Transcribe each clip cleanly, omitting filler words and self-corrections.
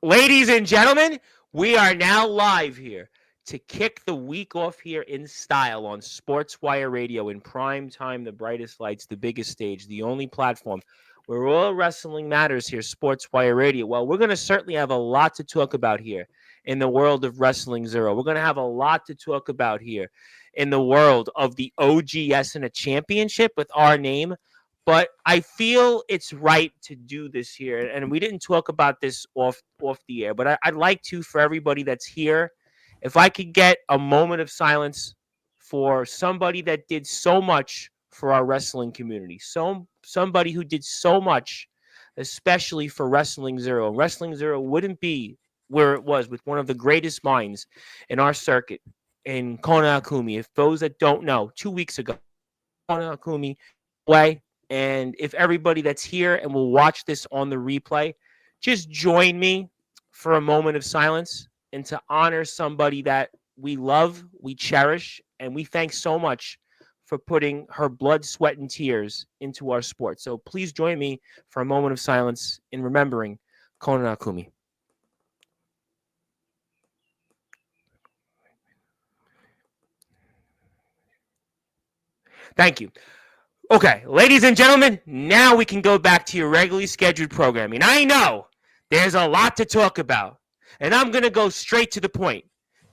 Ladies and gentlemen, we are now live here to kick the week off here in style on Sportswire Radio in prime time, the brightest lights, the biggest stage, the only platform where all wrestling matters here, Sportswire Radio. Well, we're going to certainly have a lot to talk about here in the world of Wrestling Zero. We're going to have a lot to talk about here in the world of the OGS and a championship with our name. But I feel it's right to do this here, and we didn't talk about this off the air. But I'd like to, for everybody that's here, if I could get a moment of silence for somebody that did so much for our wrestling community, somebody who did so much, especially for Wrestling Zero. Wrestling Zero wouldn't be where it was with one of the greatest minds in our circuit, in Kona Akumi. If those that don't know, 2 weeks ago, Kona Akumi way. And if everybody that's here and will watch this on the replay, just join me for a moment of silence and to honor somebody that we love, we cherish, and we thank so much for putting her blood, sweat, and tears into our sport. So please join me for a moment of silence in remembering Kona Akumi. Thank you. Okay, ladies and gentlemen, now we can go back to your regularly scheduled programming. I know there's a lot to talk about, and I'm going to go straight to the point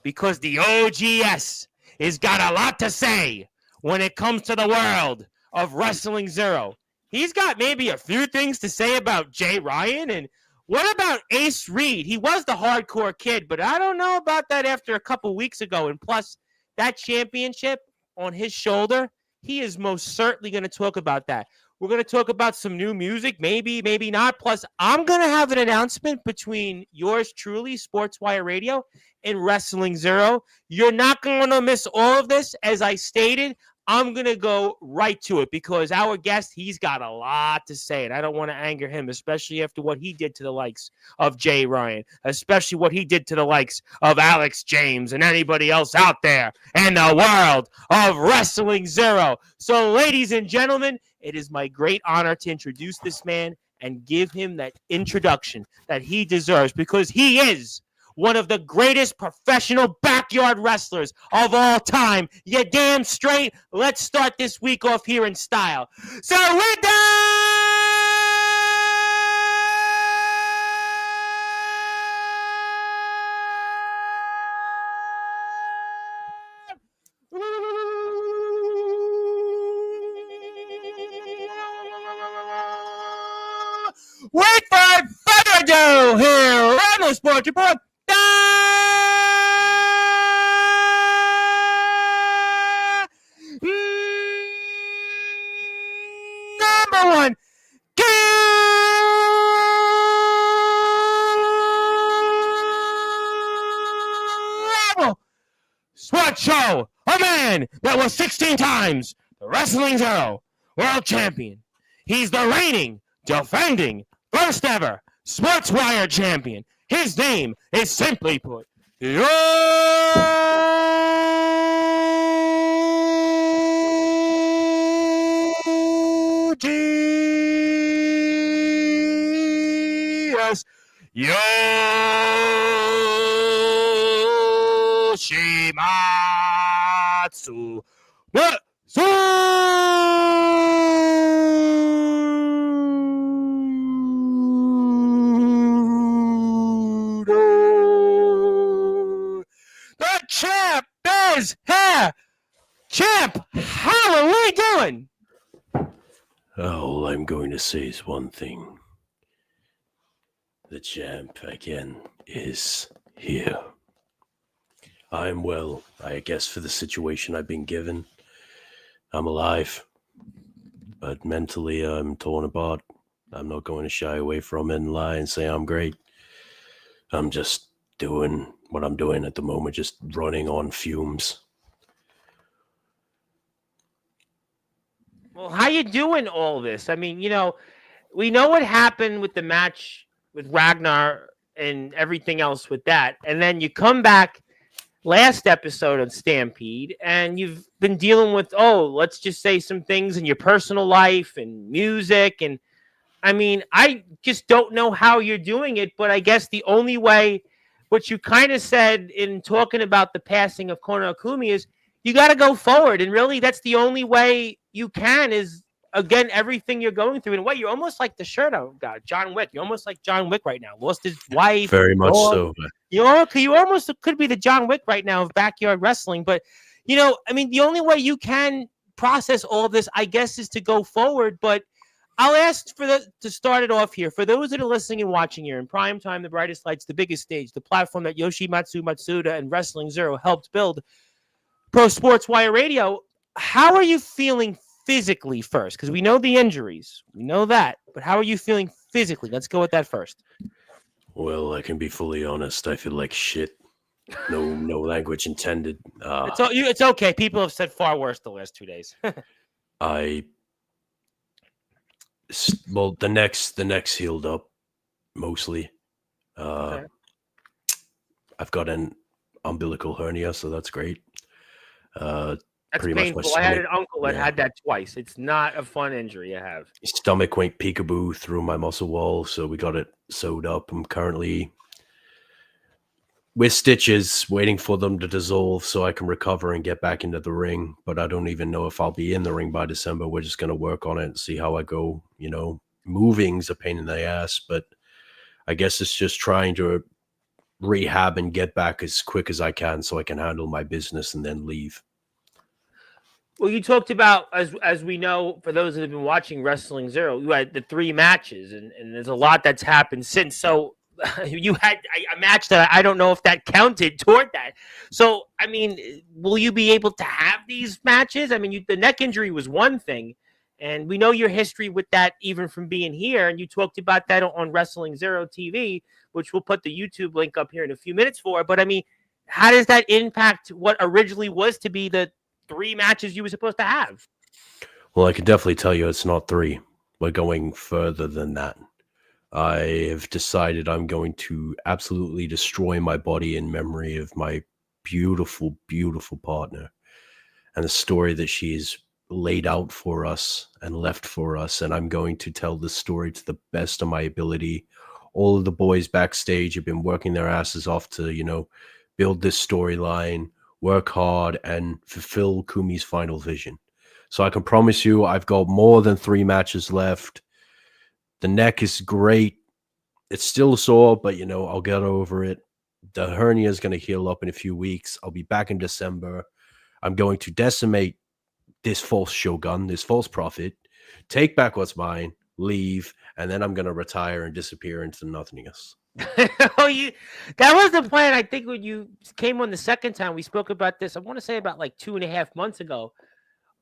because the OGS has got a lot to say when it comes to the world of Wrestling Zero. He's got maybe a few things to say about Jay Ryan, and what about Ace Reed? He was the hardcore kid, but I don't know about that after a couple weeks ago, and plus that championship on his shoulder, he is most certainly going to talk about that. We're going to talk about some new music, maybe, maybe not. Plus, I'm going to have an announcement between yours truly, Sportswire Radio, and Wrestling Zero. You're not going to miss all of this. As I stated, I'm going to go right to it because our guest, he's got a lot to say, and I don't want to anger him, especially after what he did to the likes of Jay Ryan, especially what he did to the likes of Alex James and anybody else out there in the world of Wrestling Zero. So, ladies and gentlemen, it is my great honor to introduce this man and give him that introduction that he deserves because he is one of the greatest professional backyard wrestlers of all time. You damn straight. Let's start this week off here in style. So with that, without further ado, here on the Sports Report. Number one, Global Sports Show, a man that was 16 times the Wrestling Zero World Champion. He's the reigning, defending, first ever Sportswire Champion. His name is simply put, OGS Yoshimatsu. Champ is here. Champ, how are we doing? All I'm going to say is one thing. The champ, again, is here. I'm well, I guess, for the situation I've been given. I'm alive. But mentally, I'm torn apart. I'm not going to shy away from it and lie and say I'm great. I'm just doing what I'm doing at the moment, just running on fumes. Well, how you doing all this? I mean, you know, we know what happened with the match with Ragnar and everything else with that. And then you come back last episode on Stampede and you've been dealing with, let's just say some things in your personal life and music. And I mean, I just don't know how you're doing it, but I guess the only way, what you kind of said in talking about the passing of Kono Akumi is you got to go forward. And really, that's the only way you can is, again, everything you're going through. In a way, you're almost like the shirt I've got, John Wick. You're almost like John Wick right now. Lost his wife, his Very much dog. so. You almost could be the John Wick right now of backyard wrestling. But, I mean, the only way you can process all of this, I guess, is to go forward. But I'll ask to start it off here. For those that are listening and watching here in prime time, the brightest lights, the biggest stage, the platform that Yoshimatsu, Matsuda, and Wrestling Zero helped build, Pro Sportswire Radio, how are you feeling physically first? Because we know the injuries. We know that. But how are you feeling physically? Let's go with that first. Well, I can be fully honest. I feel like shit. No language intended. It's okay. People have said far worse the last 2 days. Well, the neck's healed up mostly. Okay. I've got an umbilical hernia, so that's great. That's pretty painful. much my I had an stomach, uncle that yeah. had that twice. It's not a fun injury to have. Stomach went peekaboo through my muscle wall, so we got it sewed up. I'm currently with stitches, waiting for them to dissolve so I can recover and get back into the ring. But I don't even know if I'll be in the ring by December. We're just going to work on it and see how I go. Moving's a pain in the ass, but I guess it's just trying to rehab and get back as quick as I can so I can handle my business and then leave. Well, you talked about, as we know, for those that have been watching Wrestling Zero, you had the 3 matches, and there's a lot that's happened since. So you had a match that I don't know if that counted toward that. So, I mean, will you be able to have these matches? I mean, the neck injury was one thing, and we know your history with that even from being here, and you talked about that on Wrestling Zero TV, which we'll put the YouTube link up here in a few minutes for. But, I mean, how does that impact what originally was to be the 3 matches you were supposed to have? Well, I can definitely tell you it's not 3. We're going further than that. I have decided I'm going to absolutely destroy my body in memory of my beautiful, beautiful partner and the story that she's laid out for us and left for us. And I'm going to tell this story to the best of my ability. All of the boys backstage have been working their asses off to, build this storyline, work hard, and fulfill Kumi's final vision. So I can promise you I've got more than 3 matches left. The neck is great. It's still sore, but, I'll get over it. The hernia is going to heal up in a few weeks. I'll be back in December. I'm going to decimate this false shogun, this false prophet, take back what's mine, leave, and then I'm going to retire and disappear into nothingness. That was the plan. I think when you came on the second time, we spoke about this. I want to say about like 2.5 months ago.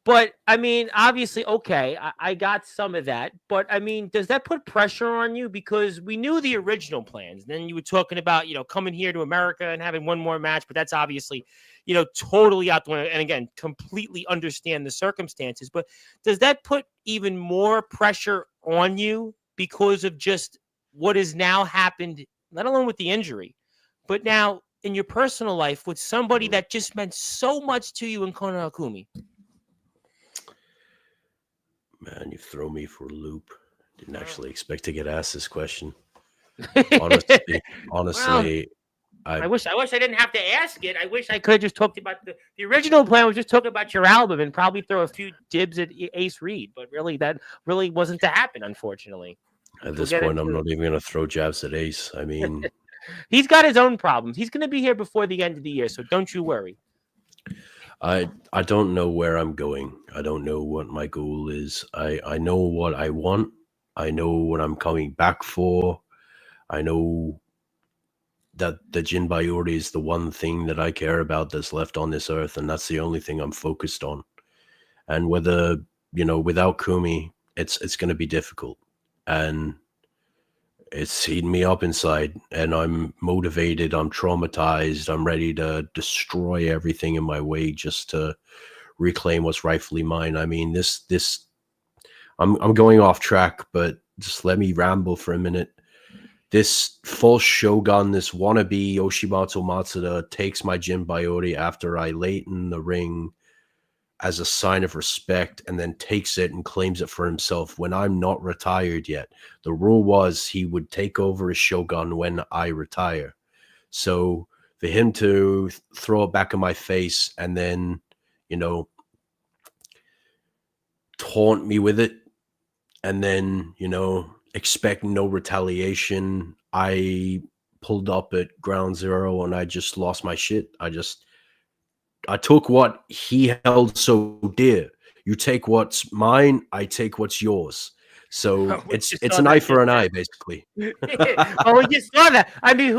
But I mean, obviously, okay, I got some of that. But I mean, does that put pressure on you? Because we knew the original plans. Then you were talking about, coming here to America and having one more match. But that's obviously, totally out the window. And again, completely understand the circumstances. But does that put even more pressure on you because of just what has now happened, not alone with the injury, but now in your personal life with somebody that just meant so much to you in Kono Akumi? Man, you've thrown me for a loop. Didn't actually expect to get asked this question. Honestly, well, I wish I didn't have to ask it. I wish I could have just talked about the original plan was just talking about your album and probably throw a few dibs at Ace Reed, but really that really wasn't to happen, unfortunately. At this point, I'm not even going to throw jabs at Ace. I mean, he's got his own problems. He's going to be here before the end of the year, so don't you worry. I don't know where I'm going. I don't know what my goal is. I know what I want. I know what I'm coming back for. I know that the Jinbayori is the one thing that I care about that's left on this earth, and that's the only thing I'm focused on. And whether, without Kumi, it's going to be difficult. And it's eating me up inside, and I'm motivated, I'm traumatized, I'm ready to destroy everything in my way just to reclaim what's rightfully mine. I mean, I'm going off track, but just let me ramble for a minute. This false shogun, this wannabe Yoshimatsu Matsuda takes my Jinbayori after I late in the ring as a sign of respect and then takes it and claims it for himself when I'm not retired yet. The rule was he would take over as Shogun when I retire. So for him to throw it back in my face and then, you know, taunt me with it and then, expect no retaliation, I pulled up at ground zero and I just lost my shit. I took what he held so dear. You take what's mine, I take what's yours. So We it's just it's saw an eye that for just an now. eye, basically. Well, we just saw that. I mean,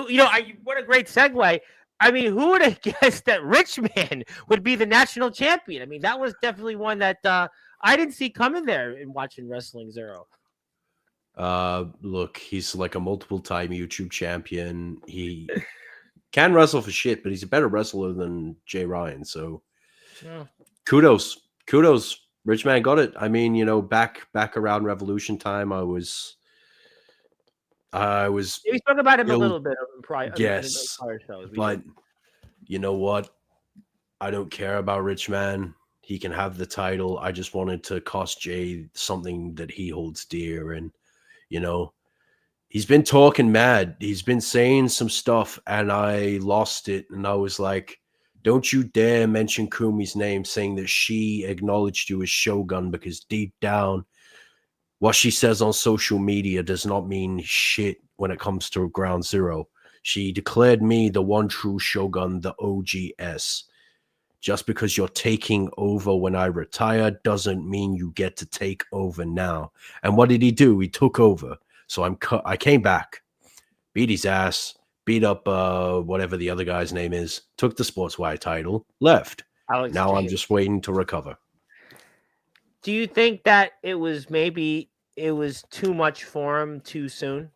what a great segue. I mean, who would have guessed that Rich Man would be the national champion? I mean, that was definitely one that I didn't see coming there in watching Wrestling Zero. Look, he's like a multiple-time YouTube champion. He can wrestle for shit, but he's a better wrestler than Jay Ryan. So Yeah. kudos. Rich Man got it. I mean, back around Revolution time, I was We spoke about him a ill. little bit in Yes, prior shows. We but did. you know what? I don't care about Rich Man. He can have the title. I just wanted to cost Jay something that he holds dear, and you know, he's been talking mad. He's been saying some stuff, and I lost it. And I was like, don't you dare mention Kumi's name, saying that she acknowledged you as Shogun, because deep down, what she says on social media does not mean shit when it comes to Ground Zero. She declared me the one true Shogun, the OGS. Just because you're taking over when I retire doesn't mean you get to take over now. And what did he do? He took over. So I came back, beat his ass, beat up whatever the other guy's name is, took the Sportswire title, left. Alex Now I'm James. just waiting to recover. Do you think that it was too much for him too soon?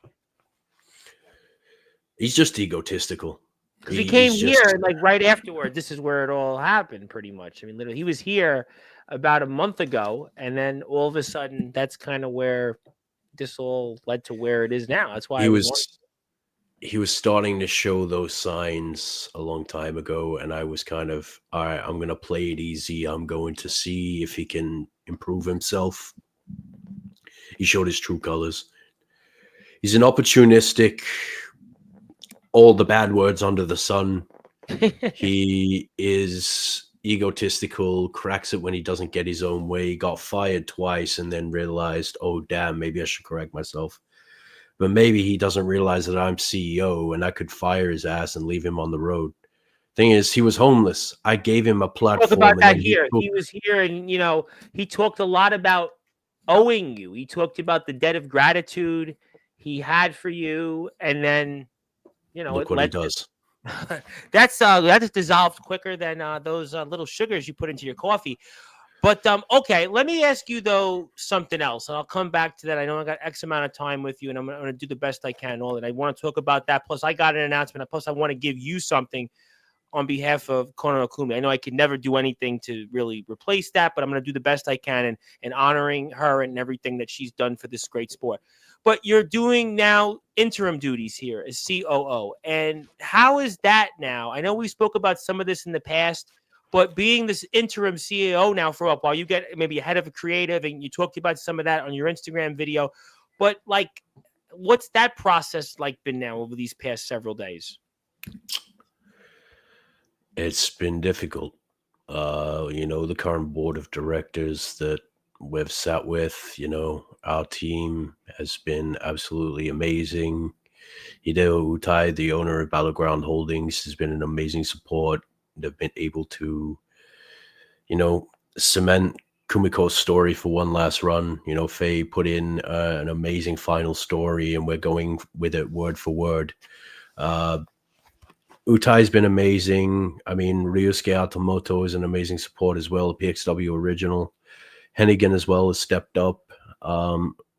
He's just egotistical. Because he He's came here just and like right afterward, this is where it all happened pretty much. I mean, literally he was here about a month ago, and then all of a sudden that's kind of where this all led to where it is now. That's why he I was wondering. was he was starting to show those signs a long time ago, and I was kind of, all right, I'm gonna play it easy. I'm going to see if he can improve himself. He showed his true colors. He's an opportunistic, all the bad words under the sun. He is egotistical, cracks it when he doesn't get his own way, got fired twice, and then realized, oh, damn, maybe I should correct myself. But maybe he doesn't realize that I'm CEO and I could fire his ass and leave him on the road. Thing is, he was homeless. I gave him a Talk about platform, and that then he here. took. He was here, and he talked a lot about owing you. He talked about the debt of gratitude he had for you, and then Look it what he led to does. that is dissolved quicker than those little sugars you put into your coffee. But okay, let me ask you though something else, and I'll come back to that. I know I got X amount of time with you, and I'm going to do the best I can. All that I want to talk about that. Plus, I got an announcement. Plus, I want to give you something on behalf of Kono Okumi. I know I could never do anything to really replace that, but I'm going to do the best I can in honoring her and everything that she's done for this great sport. But you're doing now interim duties here as COO. And how is that now? I know we spoke about some of this in the past, but being this interim CEO now for a while, you get maybe a head of a creative, and you talked about some of that on your Instagram video. But like, what's that process like been now over these past several days? It's been difficult. The current board of directors that we've sat with, our team has been absolutely amazing. Hideo Utai, the owner of Battleground Holdings, has been an amazing support. They've been able to, cement Kumiko's story for one last run. Faye put in an amazing final story, and we're going with it word for word. Utai's been amazing. I mean, Ryusuke Atamoto is an amazing support as well. PXW original. Hennigan as well has stepped up.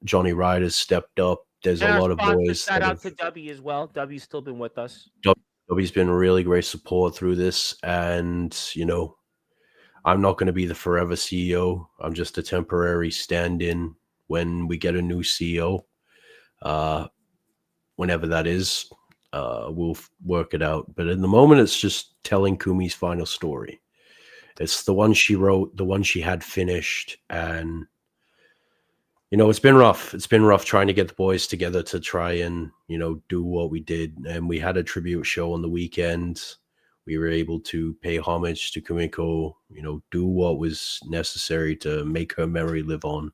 Johnny Ryder's stepped up. There's a And our lot of sponsor, boys shout that out have. to W as well. W's still been with us. W's been really great support through this, and I'm not going to be the forever CEO. I'm just a temporary stand-in when we get a new CEO. Whenever that is, we'll work it out. But at the moment, it's just telling Kumi's final story. It's the one she wrote, the one she had finished, and it's been rough. It's been rough trying to get the boys together to try and do what we did. And we had a tribute show on the weekend. We were able to pay homage to Kumiko, do what was necessary to make her memory live on.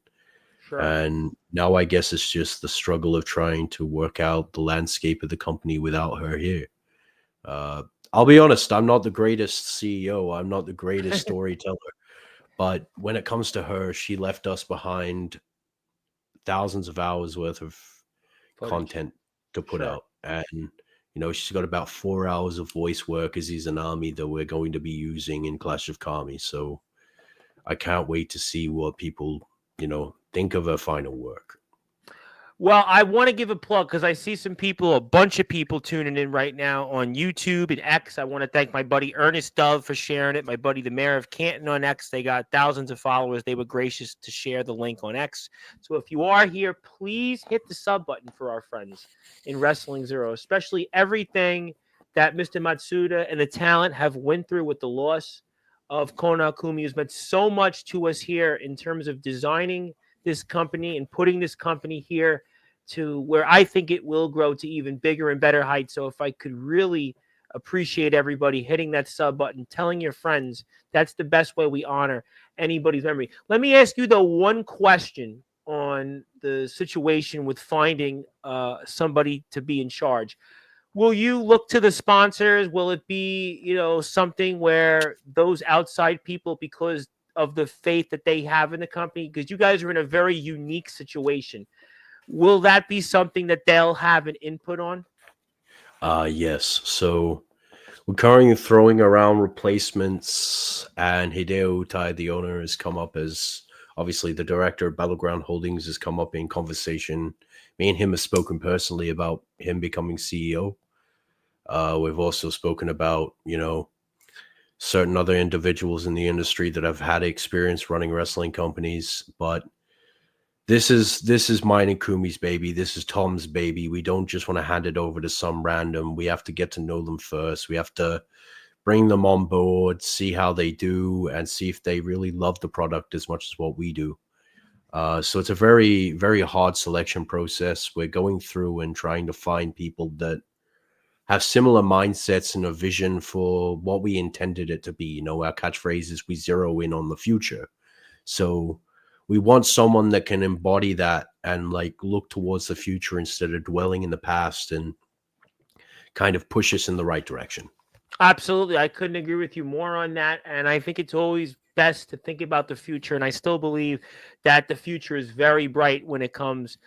Sure. And now I guess it's just the struggle of trying to work out the landscape of the company without her here. Uh, I'll be honest, I'm not the greatest CEO. I'm not the greatest storyteller. But when it comes to her, she left us behind thousands of hours worth of Footage. content to put Sure. out. And, she's got about 4 hours of voice work as he's an army that we're going to be using in Clash of Kami. So I can't wait to see what people, think of her final work. Well, I want to give a plug because I see a bunch of people tuning in right now on YouTube and X. I want to thank my buddy Ernest Dove for sharing it. My buddy, the mayor of Canton on X. They got thousands of followers. They were gracious to share the link on X. So if you are here, please hit the sub button for our friends in Wrestling Zero, especially everything that Mr. Matsuda and the talent have went through with the loss of Kona Kumi has meant so much to us here in terms of designing this company and putting this company here to where I think it will grow to even bigger and better heights. So if I could really appreciate everybody hitting that sub button, telling your friends, that's the best way we honor anybody's memory. Let me ask you though one question on the situation with finding somebody to be in charge. Will you look to the sponsors? Will it be, something where those outside people, because of the faith that they have in the company, because you guys are in a very unique situation, will that be something that they'll have an input on? Yes. So we're currently throwing around replacements, and Hideo Utai, the owner, has come up as obviously the director of Battleground Holdings has come up in conversation. Me and him have spoken personally about him becoming CEO. We've also spoken about, certain other individuals in the industry that have had experience running wrestling companies, but this is mine and Kumi's baby. This is Tom's baby. We don't just want to hand it over to some random. We have to get to know them first. We have to bring them on board, see how they do, and see if they really love the product as much as what we do. So it's a very, very hard selection process. We're going through and trying to find people that have similar mindsets and a vision for what we intended it to be. Our catchphrase is we zero in on the future. So we want someone that can embody that and look towards the future instead of dwelling in the past and kind of push us in the right direction. Absolutely. I couldn't agree with you more on that. And I think it's always best to think about the future. And I still believe that the future is very bright when it comes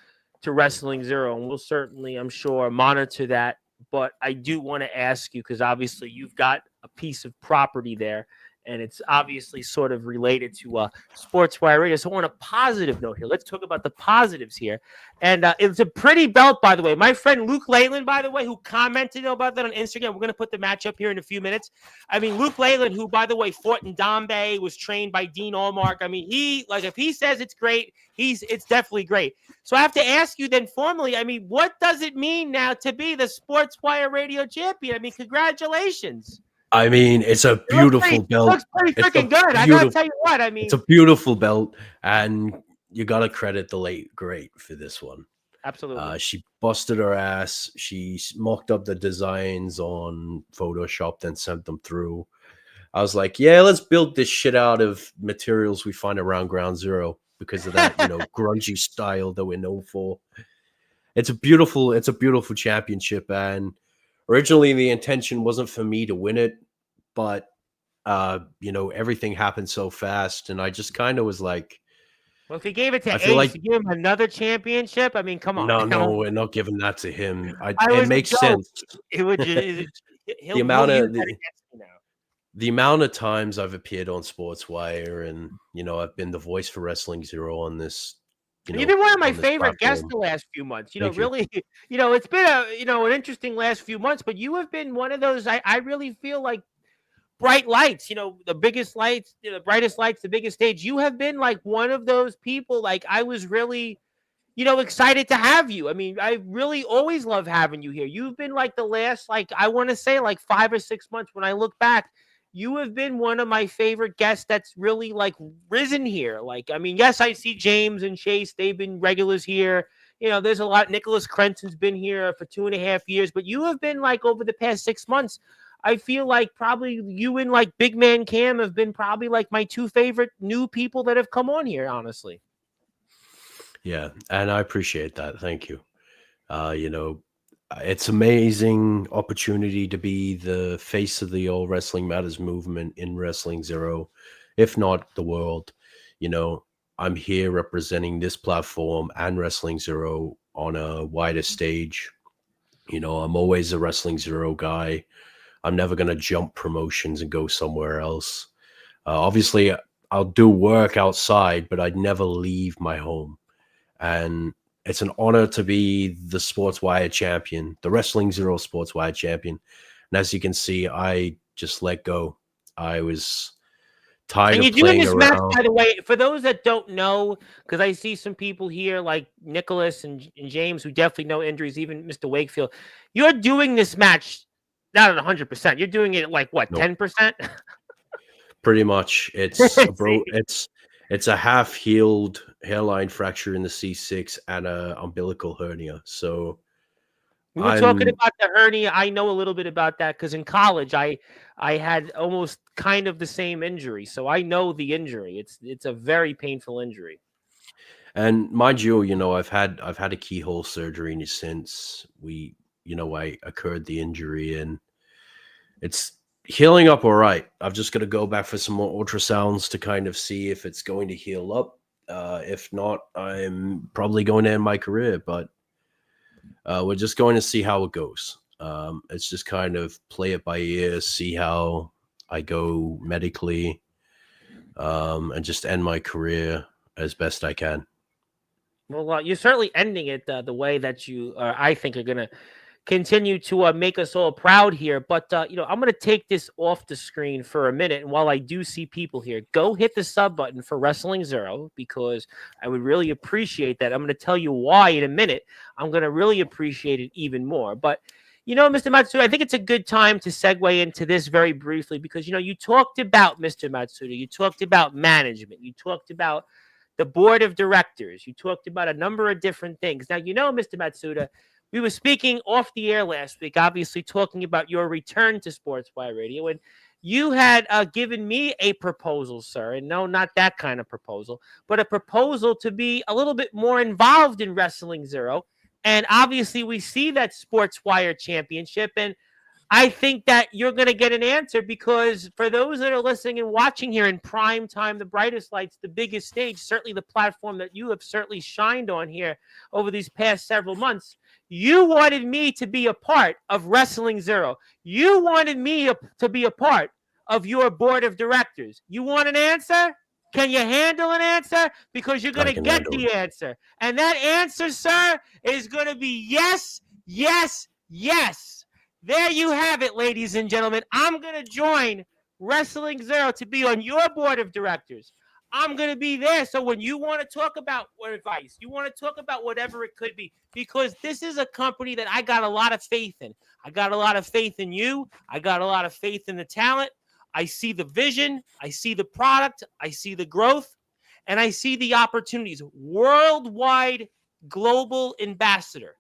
to Wrestling Zero. And we'll certainly, I'm sure, monitor that. But I do want to ask you, because obviously you've got a piece of property there, and it's obviously sort of related to Sportswire Radio. So on a positive note here, let's talk about the positives here. And it's a pretty belt, by the way. My friend Luke Leyland, by the way, who commented about that on Instagram. We're going to put the match up here in a few minutes. I mean, Luke Leyland, who, by the way, fought in Dombe, was trained by Dean Allmark. I mean, if he says it's great, it's definitely great. So I have to ask you then formally, I mean, what does it mean now to be the Sportswire Radio champion? I mean, congratulations. I mean, it's a beautiful belt. Looks pretty It's freaking a good. I gotta beautiful. tell you what. I It's mean, a beautiful belt, and you gotta credit the late great for this one. absolutely. She busted her ass. She mocked up the designs on Photoshop, then sent them through. I was like, yeah, let's build this shit out of materials we find around Ground Zero because of that, grungy style that we're known for. It's a beautiful championship, and originally the intention wasn't for me to win it, but everything happened so fast, and I just kind of was like, Well, if he gave it I to feel Ace, like to give him another championship, I mean, come on. no, we're not giving that to him. I It was a makes joke. sense. It would just The he'll amount use of that the, against me now. the amount of times I've appeared on Sportswire, and I've been the voice for Wrestling Zero on this, And you've been one of my on this favorite guests platform. the last few months. Thank you. Really, it's been an interesting last few months, but you have been one of those. I really feel like bright lights, the biggest lights, the brightest lights, the biggest stage. You have been like one of those people. Like I was really, excited to have you. I mean, I really always love having you here. You've been like the last, like I want to say, like 5 or 6 months when I look back. you have been one of my favorite guests that's really like risen here. Like, I mean, yes, I see James and Chase, they've been regulars here. There's a lot. Nicholas Crenton's been here for 2.5 years, but you have been like over the past 6 months. I feel like probably you and like Big Man Cam have been probably like my two favorite new people that have come on here, honestly. Yeah, and I appreciate that. Thank you. You know, it's amazing opportunity to be the face of the All Wrestling Matters movement in Wrestling Zero, if not the world. You know, I'm here representing this platform and Wrestling Zero on a wider stage. You know, I'm always a Wrestling Zero guy. I'm never going to jump promotions and go somewhere else. Obviously, I'll do work outside, but I'd never leave my home. And it's an honor to be the Sportswire champion, the Wrestling Zero Sportswire champion. And as you can see, I just let go. I was tired And of you're doing playing this match, around. by the way, for those that don't know, because I see some people here like Nicholas and James who definitely know injuries, even Mr. Wakefield. You're doing this match not at 100%. You're doing it at like what, No, 10%? pretty much. It's a half healed hairline fracture in the C6 and a umbilical hernia. So We were talking I'm about the hernia. I know a little bit about that because in college I had almost kind of the same injury, so I know the injury. It's a very painful injury. and mind you, I've had a keyhole surgery since I occurred the injury, and it's healing up all right. I've just got to go back for some more ultrasounds to kind of see if it's going to heal up. If not, I'm probably going to end my career, but we're just going to see how it goes. It's just kind of play it by ear, see how I go medically, and just end my career as best I can. Well, you're certainly ending it the way that you, I think, are going to continue to make us all proud here. But, I'm going to take this off the screen for a minute. And while I do see people here, go hit the sub button for Wrestling Zero because I would really appreciate that. I'm going to tell you why in a minute. I'm going to really appreciate it even more. But, Mr. Matsuda, I think it's a good time to segue into this very briefly because, you talked about Mr. Matsuda. You talked about management. You talked about the board of directors. You talked about a number of different things. Now, Mr. Matsuda, we were speaking off the air last week, obviously talking about your return to Sportswire Radio, and you had given me a proposal, sir, and no, not that kind of proposal, but a proposal to be a little bit more involved in Wrestling Zero. And obviously, we see that Sportswire championship, and I think that you're going to get an answer because for those that are listening and watching here in prime time, the brightest lights, the biggest stage, certainly the platform that you have certainly shined on here over these past several months, you wanted me to be a part of Wrestling Zero. You wanted me to be a part of your board of directors. You want an answer? Can you handle an answer? Because you're going I to can get handle it. the answer. And that answer, sir, is going to be yes, yes, yes. There you have it, ladies and gentlemen. I'm going to join Wrestling Zero to be on your board of directors. I'm going to be there. So when you want to talk about advice, you want to talk about whatever it could be, because this is a company that I got a lot of faith in. I got a lot of faith in you. I got a lot of faith in the talent. I see the vision. I see the product. I see the growth. And I see the opportunities. Worldwide global ambassador.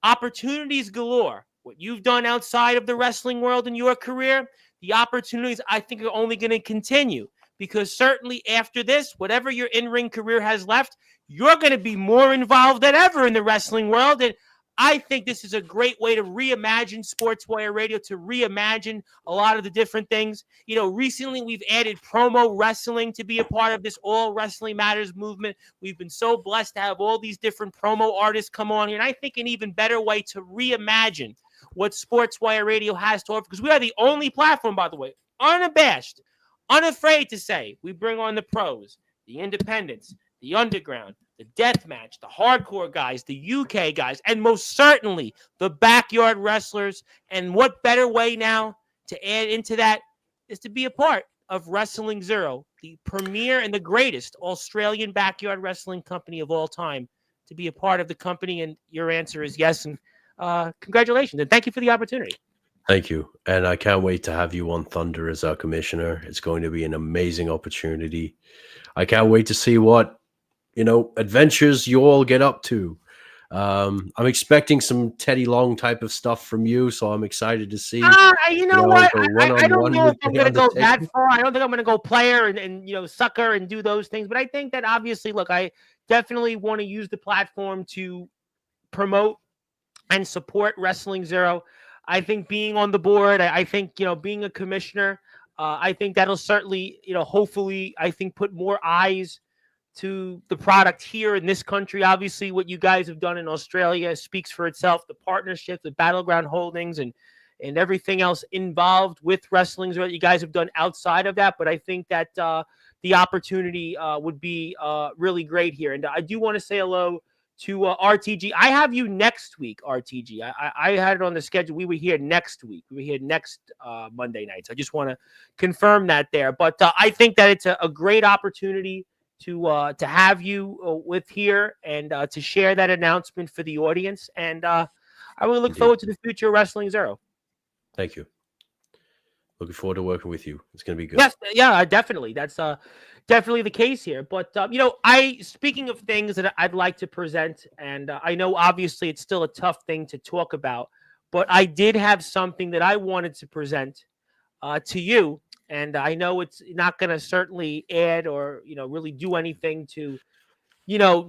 Opportunities galore. What you've done outside of the wrestling world in your career, the opportunities I think are only going to continue because certainly after this, whatever your in-ring career has left, you're going to be more involved than ever in the wrestling world. And I think this is a great way to reimagine Sportswire Radio, to reimagine a lot of the different things. Recently we've added promo wrestling to be a part of this All Wrestling Matters movement. We've been so blessed to have all these different promo artists come on here. And I think an even better way to reimagine what Sportswire Radio has to offer, because we are the only platform, by the way, unabashed, unafraid to say we bring on the pros, the independents, the underground, the death match, the hardcore guys, the UK guys, and most certainly the backyard wrestlers. And what better way now to add into that is to be a part of Wrestling Zero, the premier and the greatest Australian backyard wrestling company of all time, to be a part of the company. And your answer is yes. And congratulations. And thank you for the opportunity. Thank you. And I can't wait to have you on Thunder as our commissioner. It's going to be an amazing opportunity. I can't wait to see what, adventures you all get up to. I'm expecting some Teddy Long type of stuff from you, so I'm excited to see, You know what? the I don't one-on-one know with if I'm the going to go that Undertaker. far. I don't think I'm going to go player and sucker and do those things. But I think that obviously, look, I definitely want to use the platform to promote and support Wrestling Zero. I think being on the board, I think, being a commissioner, I think that'll certainly, hopefully, I think put more eyes to the product here in this country. Obviously, what you guys have done in Australia speaks for itself. The partnership, the Battleground Holdings, and everything else involved with wrestling is what you guys have done outside of that. But I think that the opportunity would be really great here. And I do want to say hello to RTG. I have you next week, RTG. I had it on the schedule. We were here next week. We were here next Monday night. So I just want to confirm that there. But I think that it's a great opportunity to have you with here and to share that announcement for the audience. And I will look Indeed. forward to the future of Wrestling Zero. Thank you. Looking forward to working with you. It's going to be good. Yes, yeah, definitely. That's definitely the case here. But I speaking of things that I'd like to present, and I know obviously it's still a tough thing to talk about, but I did have something that I wanted to present to you, and I know it's not going to certainly add or really do anything to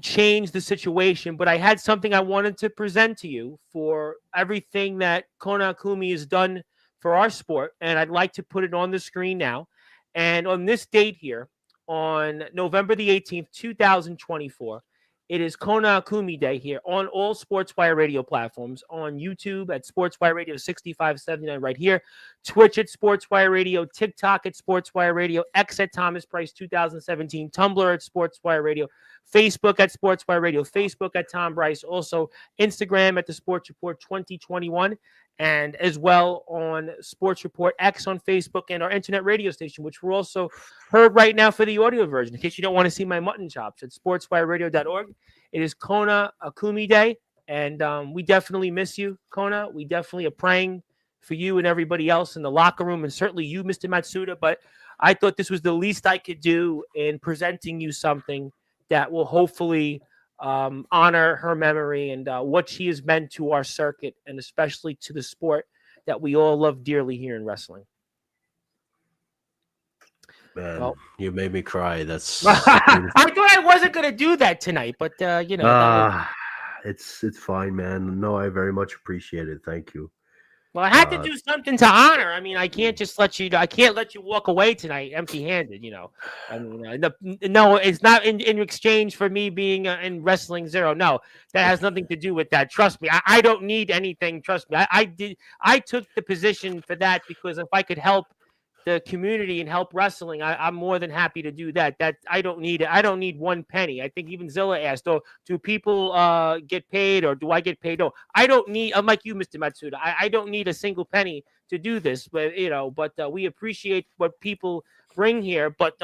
change the situation. But I had something I wanted to present to you for everything that Kona Akumi has done for our sport. And I'd like to put it on the screen now. And on this date here, on November the 18th, 2024, it is Kona Akumi Day here on all Sportswire radio platforms, on YouTube at Sportswire Radio 6579 right here, Twitch at Sportswire Radio, TikTok at Sportswire Radio, X at Thomas Price 2017, Tumblr at Sportswire Radio, Facebook at Sportswire Radio, Facebook at Tom Bryce, also Instagram at the Sports Report 2021, and as well on Sports Report X on Facebook and our internet radio station, which we're also heard right now for the audio version. In case you don't want to see my mutton chops, at sportswireradio.org. It is Kona Akumi Day, and we definitely miss you, Kona. We definitely are praying for you and everybody else in the locker room, and certainly you, Mr. Matsuda. But I thought this was the least I could do in presenting you something that will hopefully honor her memory and what she has meant to our circuit, and especially to the sport that we all love dearly here in wrestling. Man, Well, you made me cry. That's I thought I wasn't going to do that tonight, but that was... it's fine, man. No, I very much appreciate it. Thank you. Well, I had to do something to honor. I mean, I can't just let you. I can't let you walk away tonight empty-handed. I mean, no, it's not in exchange for me being in Wrestling Zero. No, that has nothing to do with that. Trust me, I don't need anything. Trust me, I did. I took the position for that because if I could help the community and help wrestling, I'm more than happy to do that. That I don't need it. I don't need one penny. I think even Zilla asked, "Oh, do people get paid or do I get paid?" No, I don't need. I'm like you, Mr. Matsuda. I don't need a single penny to do this. But we appreciate what people bring here. But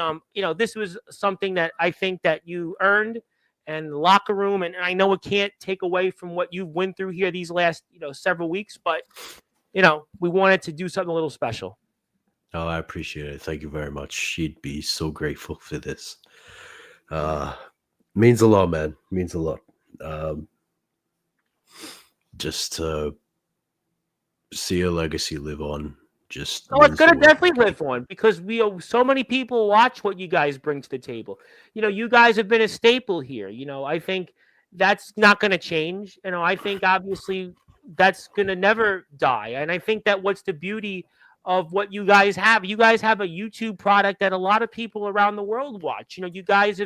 this was something that I think that you earned, and the locker room, and I know it can't take away from what you went through here these last several weeks. But we wanted to do something a little special. Oh, I appreciate it. Thank you very much. She'd be so grateful for this. Means a lot, man. Means a lot. Just to see a legacy live on. Just it's gonna definitely live on because so many people watch what you guys bring to the table. You guys have been a staple here. I think that's not gonna change. I think obviously that's gonna never die. And I think that what's the beauty of what you guys have. You guys have a YouTube product that a lot of people around the world watch. You guys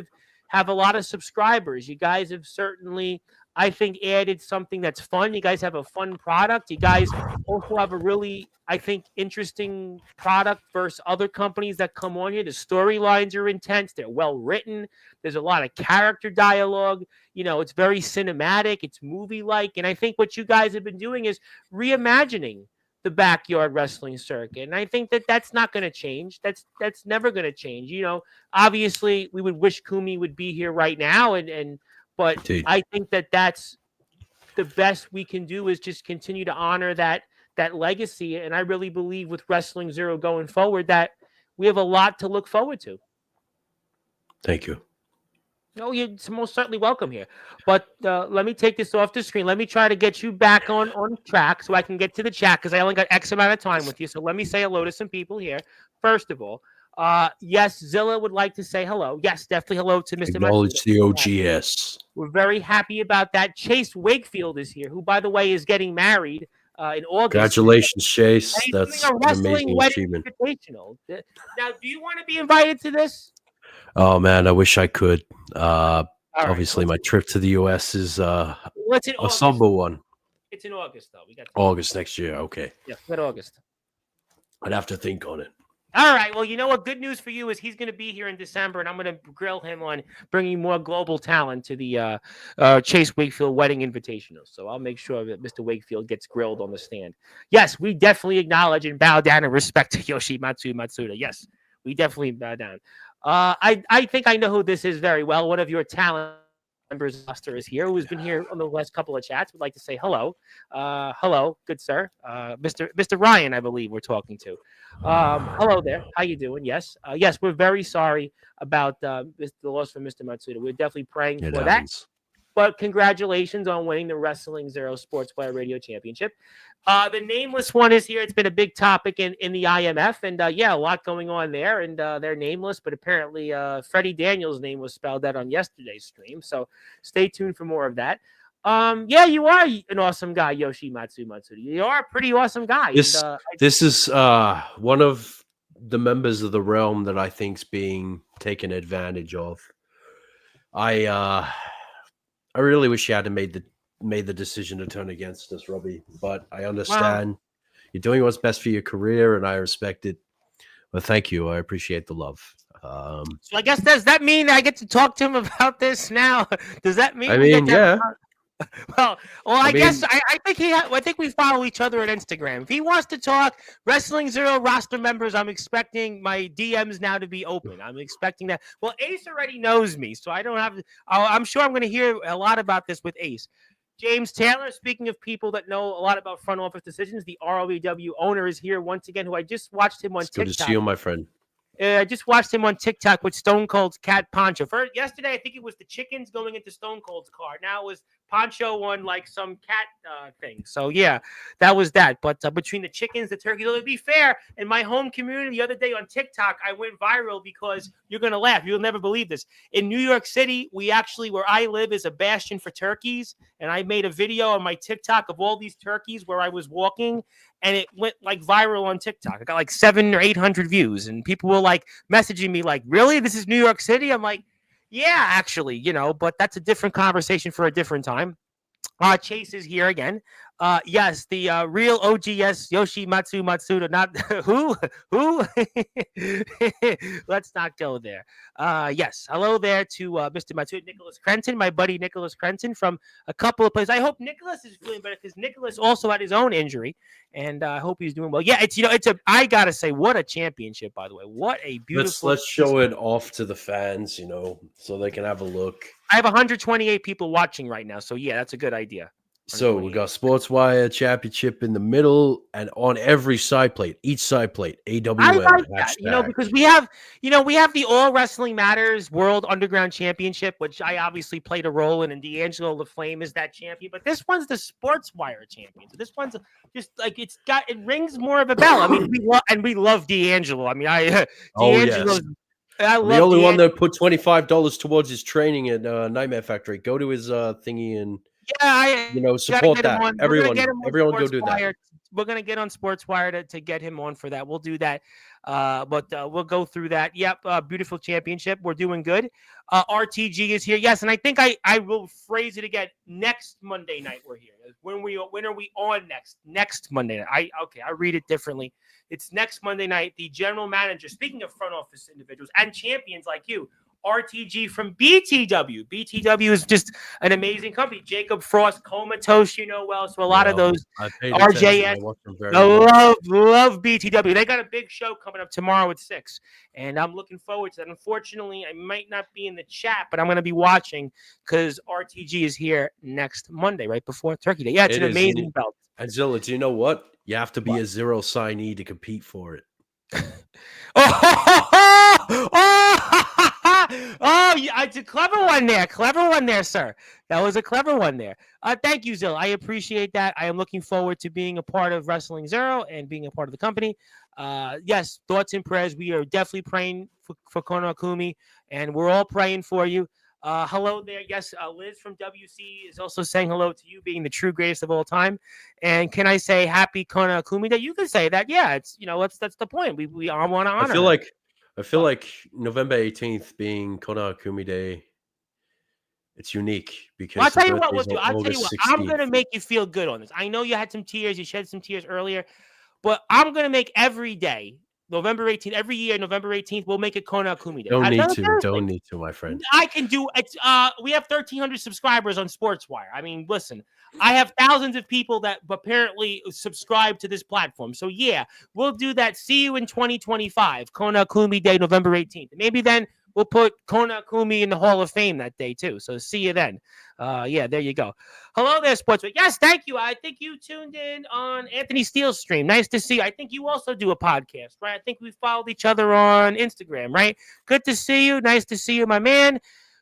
have a lot of subscribers. You guys have certainly, I think, added something that's fun. You guys have a fun product. You guys also have a really, I think, interesting product versus other companies that come on here. The storylines are intense. They're well written. There's a lot of character dialogue. It's very cinematic. It's movie-like. And I think what you guys have been doing is reimagining the backyard wrestling circuit. And I think that that's not going to change. That's never going to change. Obviously we would wish Kumi would be here right now. But Indeed. I think that that's the best we can do is just continue to honor that that legacy. And I really believe with Wrestling Zero going forward that we have a lot to look forward to. Thank you. No, you're most certainly welcome here. But let me take this off the screen. Let me try to get you back on track so I can get to the chat because I only got X amount of time with you. So let me say hello to some people here. First of all, yes, Zilla would like to say hello. Yes, definitely hello to Mr. Matsuda. Acknowledge the OGS. We're very happy about that. Chase Wakefield is here, who, by the way, is getting married in August. Congratulations, Chase. And he's That's doing a an wrestling amazing wedding achievement. invitational. Now, do you want to be invited to this? Oh man, I wish I could. All right, Obviously, my trip to the US is let's in a August. somber one. It's in August, though. We got August next year. Okay. Yeah, we got August. I'd have to think on it. All right. Well, you know what? Good news for you is he's going to be here in December, and I'm going to grill him on bringing more global talent to the Chase Wakefield Wedding Invitational. So I'll make sure that Mr. Wakefield gets grilled on the stand. Yes, we definitely acknowledge and bow down in respect to Yoshimatsu Matsuda. Yes, we definitely bow down. I think I know who this is very well. One of your talent members roster is here, who's been here on the last couple of chats. Would like to say hello. Hello, good sir. Mr. Ryan, I believe we're talking to. Hello there. How you doing? Yes. Yes, we're very sorry about the loss from Mr. Matsuda. We're definitely praying for that. But congratulations on winning the Wrestling Zero Sportswire Radio Championship. The nameless one is here. It's been a big topic in the IMF, and yeah, a lot going on there. And they're nameless, but apparently Freddie Daniels' name was spelled out on yesterday's stream. So stay tuned for more of that. Yeah, you are an awesome guy, Yoshimatsu Matsuda. You are a pretty awesome guy. This is one of the members of the realm that I think's being taken advantage of. I really wish you had made the decision to turn against us, Robbie. But I understand you're doing what's best for your career, and I respect it. But thank you. I appreciate the love. So I guess does that mean I get to talk to him about this now? Does that mean? Yeah. I guess I think we follow each other on Instagram. If he wants to talk Wrestling Zero roster members, I'm expecting my DMs now to be open. I'm expecting that. Well, Ace already knows me, so I don't have. I'm sure I'm going to hear a lot about this with Ace. James Taylor, speaking of people that know a lot about front office decisions, the ROEW owner is here once again, who I just watched him on TikTok. Good to see you, my friend. I just watched him on TikTok with Stone Cold's cat Poncho. Yesterday, I think it was the chickens going into Stone Cold's car. Now it was Poncho on like some cat thing. So yeah, that was that. But between the chickens, the turkeys, to be fair, in my home community the other day on TikTok, I went viral because you're gonna laugh. You'll never believe this. In New York City, we actually, where I live, is a bastion for turkeys, and I made a video on my TikTok of all these turkeys where I was walking. And it went like viral on TikTok. I got like 700 or 800 views, and people were like messaging me like, "Really? This is New York City?" I'm like, "Yeah, actually, but that's a different conversation for a different time." Chase is here again. Yes, the real OGS Yoshimatsu Matsuda. Not who. Let's not go there. Yes, hello there to Mr. Matsuda, Nicholas Crenton, my buddy Nicholas Crenton from a couple of places. I hope Nicholas is feeling better because Nicholas also had his own injury, and I hope he's doing well. Yeah, I gotta say, what a championship, by the way. What a beautiful. Let's show it off to the fans, so they can have a look. I have 128 people watching right now, so yeah, that's a good idea. So we got Sportswire Championship in the middle, and on every side plate, each side plate, AWM. I like that, because we have the All Wrestling Matters World Underground Championship, which I obviously played a role in, and D'Angelo the Flame is that champion. But this one's the Sportswire champion. So this one's just like it rings more of a bell. I mean, we love D'Angelo. I mean, D'Angelo's. The only one that put $25 towards his training at Nightmare Factory. Go to his thingy and support that. Everyone go do that. We're gonna get on Sportswire to get him on for that. We'll do that, but we'll go through that. Yep, beautiful championship. We're doing good. RTG is here. Yes, and I think I will phrase it again. Next Monday night we're here. When are we on next? Next Monday night. I read it differently. It's next Monday night. The general manager, speaking of front office individuals and champions like you, RTG from BTW. BTW is just an amazing company. Jacob Frost, Comatose, well. So a lot of those RJN. Love BTW. They got a big show coming up tomorrow at 6. And I'm looking forward to that. Unfortunately, I might not be in the chat, but I'm going to be watching because RTG is here next Monday, right before Turkey Day. Yeah, it's an amazing belt. And Zilla, do you know what? You have to be a zero signee to compete for it. Yeah, it's a clever one there. Clever one there, sir. That was a clever one there. Thank you, Zill. I appreciate that. I am looking forward to being a part of Wrestling Zero and being a part of the company. Yes, thoughts and prayers. We are definitely praying for Kono Akumi, and we're all praying for you. Hello there. Yes, Liz from WC is also saying hello to you, being the true greatest of all time. And can I say happy Kono Akumi Day? You can say that. Yeah, it's that's the point. We all want to honor. I feel like November 18th being Kono Akumi Day. It's unique because I'll tell you what we'll do. I'll tell you what. I'm gonna make you feel good on this. I know you had some tears. You shed some tears earlier, but I'm gonna make every day. November 18th, every year, November 18th, we'll make it Kono Akumi Day. Don't need to, my friend. I can do it. We have 1,300 subscribers on Sportswire. I mean, listen, I have thousands of people that apparently subscribe to this platform. So, yeah, we'll do that. See you in 2025, Kono Akumi Day, November 18th. Maybe then we'll put Kono Akumi in the Hall of Fame that day, too. So, see you then. Yeah, there you go. Hello there, Sportswire. Yes, thank you. I think you tuned in on Anthony Steele's stream. Nice to see you. I think you also do a podcast, right? I think we followed each other on Instagram, right? Good to see you. Nice to see you, my man.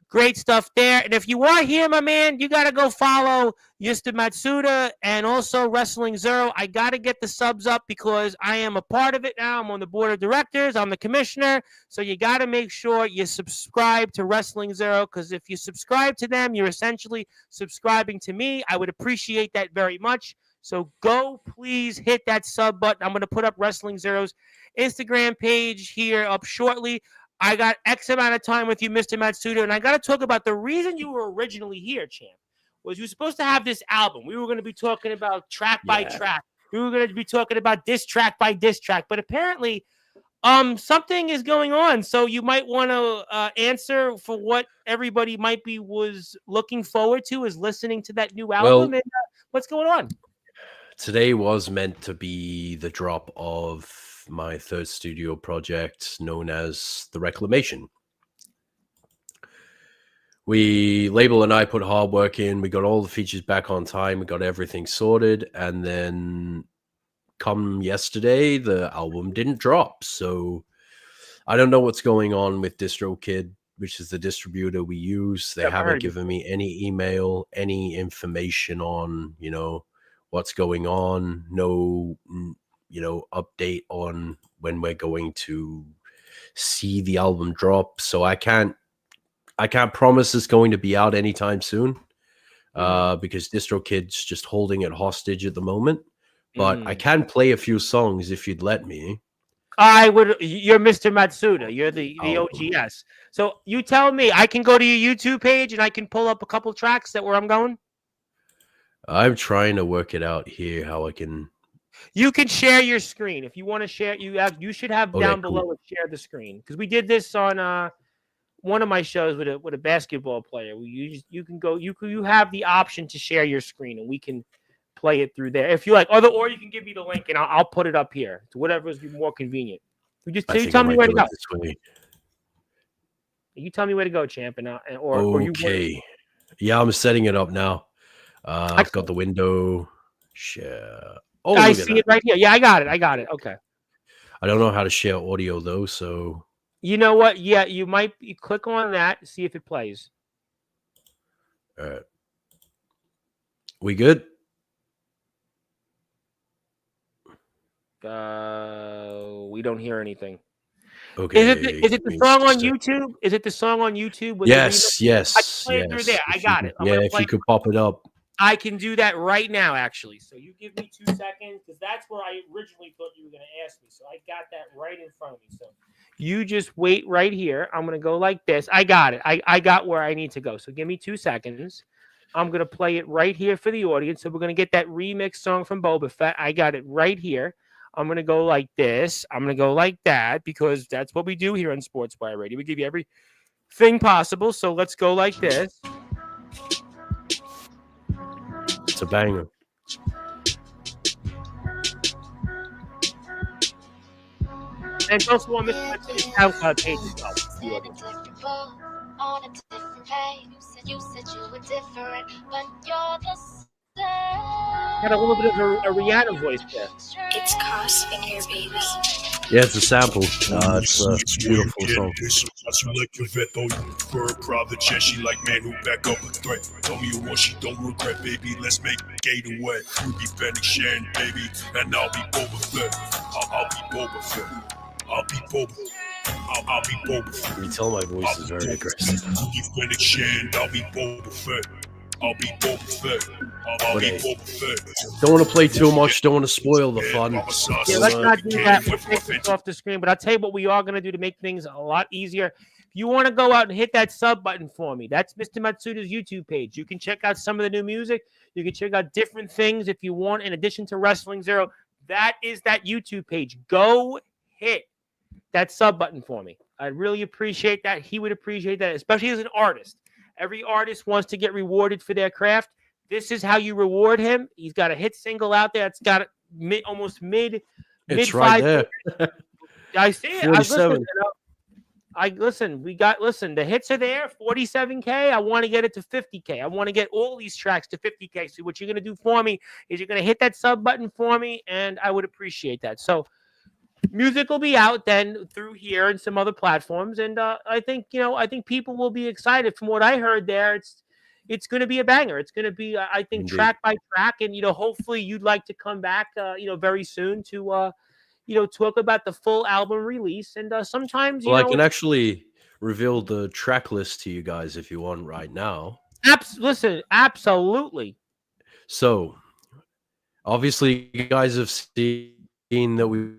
Great stuff there. And if you are here, my man, you got to go follow Mr. Matsuda and also Wrestling Zero. I got to get the subs up because I am a part of it now. I'm on the board of directors. I'm the commissioner. So you got to make sure you subscribe to Wrestling Zero because if you subscribe to them, you're essentially subscribing to me. I would appreciate that very much. So go, please hit that sub button. I'm going to put up Wrestling Zero's Instagram page here up shortly. I got X amount of time with you, Mr. Matsuda, and I got to talk about the reason you were originally here, champ, was you were supposed to have this album. We were going to be talking about track by track. We were going to be talking about diss track by diss track, but apparently something is going on, so you might want to answer for what everybody was looking forward to is listening to that new album, and what's going on? Today was meant to be the drop of my third studio project known as The Reclamation. Label and I put hard work in. We got all the features back on time. We got everything sorted. And then come yesterday, the album didn't drop. So I don't know what's going on with DistroKid, which is the distributor we use. They haven't given me any email, any information on, what's going on. No, update on when we're going to see the album drop. So I can't promise it's going to be out anytime soon because DistroKid's just holding it hostage at the moment. But I can play a few songs if you'd let me. I would. You're Mr. Matsuda. You're the OGS. So you tell me. I can go to your YouTube page and I can pull up a couple tracks where I'm going. I'm trying to work it out here how I can. You can share your screen if you want to share. You should have down below and share the screen because we did this on one of my shows with a basketball player. You can go. You have the option to share your screen and we can play it through there if you like. Or you can give me the link and I'll put it up here to whatever is more convenient. You tell me where to go. You tell me where to go, champ, or you. Okay. Yeah, I'm setting it up now. I've got the window share. Oh, I see it right here. Yeah, I got it. Okay. I don't know how to share audio though, so. You know what? Yeah, you click on that, see if it plays. All right. We good? We don't hear anything. Okay. Is it the song on YouTube? Is it the song on YouTube? Yes. I can play it through there. I got it. If you could pop it up. I can do that right now, actually. So you give me 2 seconds because that's where I originally thought you were going to ask me. So I got that right in front of me. So you just wait right here. I'm going to go like this. I got it. I got where I need to go. So give me 2 seconds. I'm going to play it right here for the audience. So we're going to get that remix song from Boba Fett. I got it right here. I'm going to go like this. I'm going to go like that because that's what we do here on Sportswire Radio. We give you everything possible. So let's go like this. It's a banger. And also on Mr. SoundCloud page as well. On a different page, you said you were different, but you're the same. Got a little bit of a Rihanna voice there. It's Crossfinger, baby. Yeah, it's a sample. It's a beautiful song. I like your vet, though you prefer private jet. She like man who back up a threat. Tell me what she don't regret, baby. Let's make Gator wet. You be Fennec Shan, baby, and I'll be Boba Fett. I'll be Boba Fett. I'll be Boba. I'll be Boba Fett. You tell my voice is very aggressive. You be Fennec Shan, I'll be Boba Fett. I'll be Boba Fett. I'll be Boba Fett. Don't want to play too much. Don't want to spoil the fun. Yeah, let's not do that. We'll take this off the screen. But I'll tell you what we are going to do to make things a lot easier. If you want to go out and hit that sub button for me, that's Mr. Matsuda's YouTube page. You can check out some of the new music. You can check out different things if you want. In addition to Wrestling Zero, that is that YouTube page. Go hit that sub button for me. I'd really appreciate that. He would appreciate that, especially as an artist. Every artist wants to get rewarded for their craft. This is how you reward him. He's got a hit single out there. It's got almost mid. It's right there. I see it. 47. Listen. The hits are there. 47K. I want to get it to 50K. I want to get all these tracks to 50K. So what you're gonna do for me is you're gonna hit that sub button for me, and I would appreciate that. So music will be out then through here and some other platforms, and I think people will be excited. From what I heard there, it's going to be a banger. It's going to be, I think, Indeed. track by track, and hopefully you'd like to come back, very soon to, talk about the full album release. And sometimes, I can actually reveal the track list to you guys if you want right now. Listen, absolutely. So, obviously, you guys have seen that we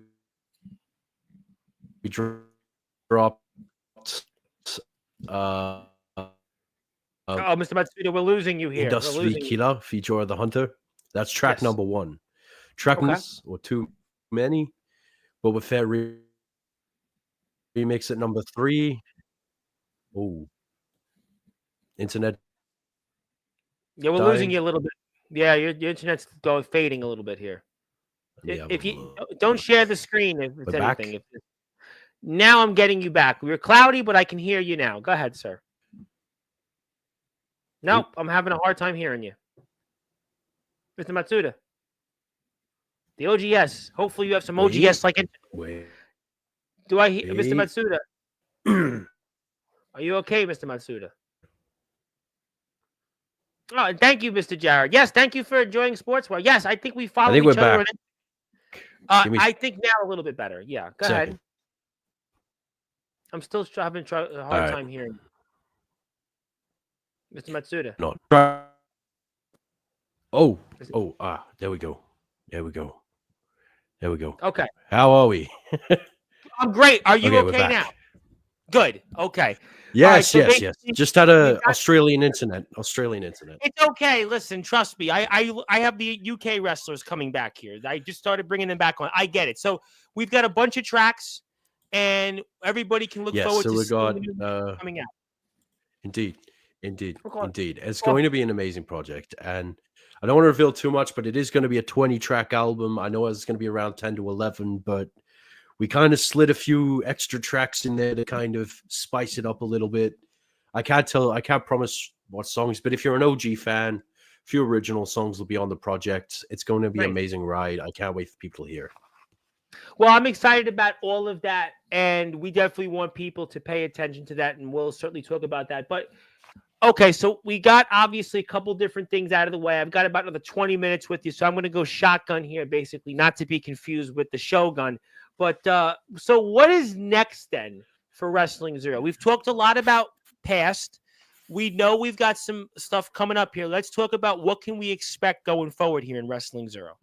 dropped Mr. Matsuda, we're losing you here. Industry Killer, Feature of the Hunter. That's track number 1. Track or too many, but with that remix at number 3. Oh, internet. Yeah, we're losing you a little bit. Yeah, your internet's fading a little bit here. Yeah, if you don't share the screen, if it's back. anything. Now I'm getting you back. We were cloudy, but I can hear you now. Go ahead, sir. Nope, I'm having a hard time hearing you. Mr. Matsuda. The OGS. Hopefully you have some OGS like it. Do I hear Mr. Matsuda? Are you okay, Mr. Matsuda? Oh, thank you, Mr. Jared. Yes, thank you for enjoying Sportswire. Yes, I think we follow each other. I think now a little bit better. Yeah, go ahead. I'm still having a hard time hearing. Mr. Matsuda. No. There we go. Okay. How are we? I'm great. Are you okay now? Good. Okay. Yes, yes. Just had a Australian internet. It's okay. Listen, trust me. I have the UK wrestlers coming back here. I just started bringing them back on. I get it. So we've got a bunch of tracks, and everybody can look forward to seeing coming out. Indeed. It's going to be an amazing project, and I don't want to reveal too much, but it is going to be a 20-track album. I know it's going to be around 10 to 11, but we kind of slid a few extra tracks in there to kind of spice it up a little bit. I can't promise what songs, but if you're an OG fan, a few original songs will be on the project. It's going to be an amazing ride. I can't wait for people to hear. Well, I'm excited about all of that, and we definitely want people to pay attention to that, and we'll certainly talk about that. But okay, so we got obviously a couple different things out of the way. I've got about another 20 minutes with you, so I'm going to go shotgun here, basically, not to be confused with the Shogun. But so what is next then for Wrestling Zero? We've talked a lot about past. We know we've got some stuff coming up here. Let's talk about what can we expect going forward here in Wrestling Zero.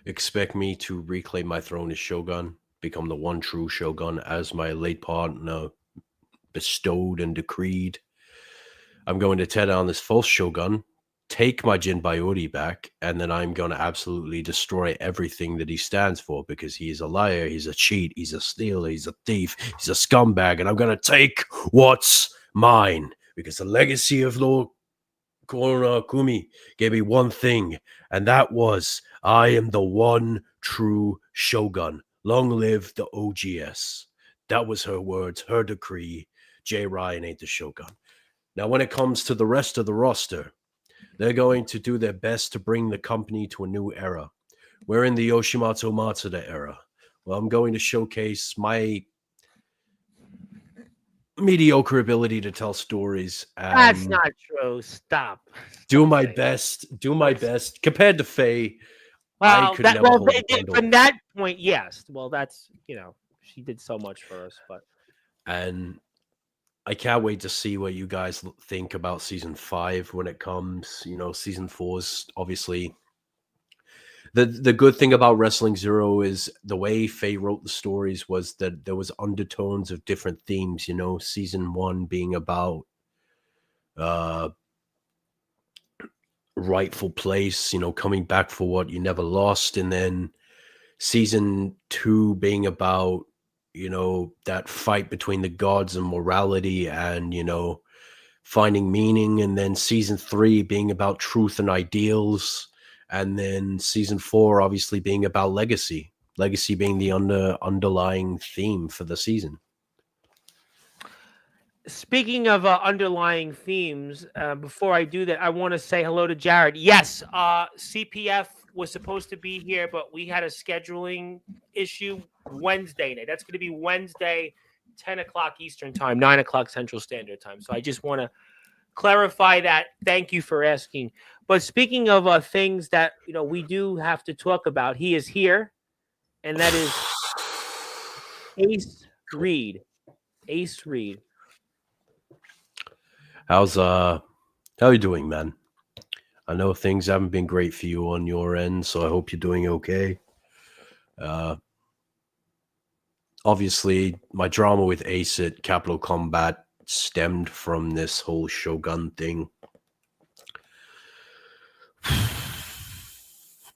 Expect me to reclaim my throne as Shogun, become the one true Shogun as my late partner bestowed and decreed. I'm going to tear down this false Shogun, take my Jinbaiori back, and then I'm going to absolutely destroy everything that he stands for, because he is a liar, he's a cheat, he's a stealer, he's a thief, he's a scumbag, and I'm going to take what's mine, because the legacy of Lord Koronakumi gave me one thing, and that was, I am the one true Shogun. Long live the OGS. That was her words, her decree. Jay Ryan ain't the Shogun. Now, when it comes to the rest of the roster, They're going to do their best to bring the company to a new era. We're in the Yoshimatsu Matsuda era. Well, I'm going to showcase my mediocre ability to tell stories That's and not true. Stop. do Stop my saying. best. Do my That's, best. Compared to Faye, I well, could that never well hold a candle. from that point, yes. Well, that's she did so much for us, but And I can't wait to see what you guys think about season 5 when it comes. Season 4's obviously the good thing about Wrestling Zero is the way Faye wrote the stories was that there was undertones of different themes. Season 1 being about uh rightful place, coming back for what you never lost, and then season 2 being about that fight between the gods and morality and finding meaning, and then season 3 being about truth and ideals, and then season 4 obviously being about legacy being the underlying theme for the season. speaking of underlying themes, before I do that, I want to say hello to Jared. Yes, CPF was supposed to be here, but we had a scheduling issue Wednesday night. That's going to be Wednesday, 10 o'clock Eastern time, 9 o'clock Central Standard Time. So I just want to clarify that. Thank you for asking. But speaking of things that we do have to talk about, he is here, and that is Ace Reed. Ace Reed. How are you doing, man? I know things haven't been great for you on your end, so I hope you're doing okay. Obviously, my drama with Ace at Capital Combat stemmed from this whole Shogun thing.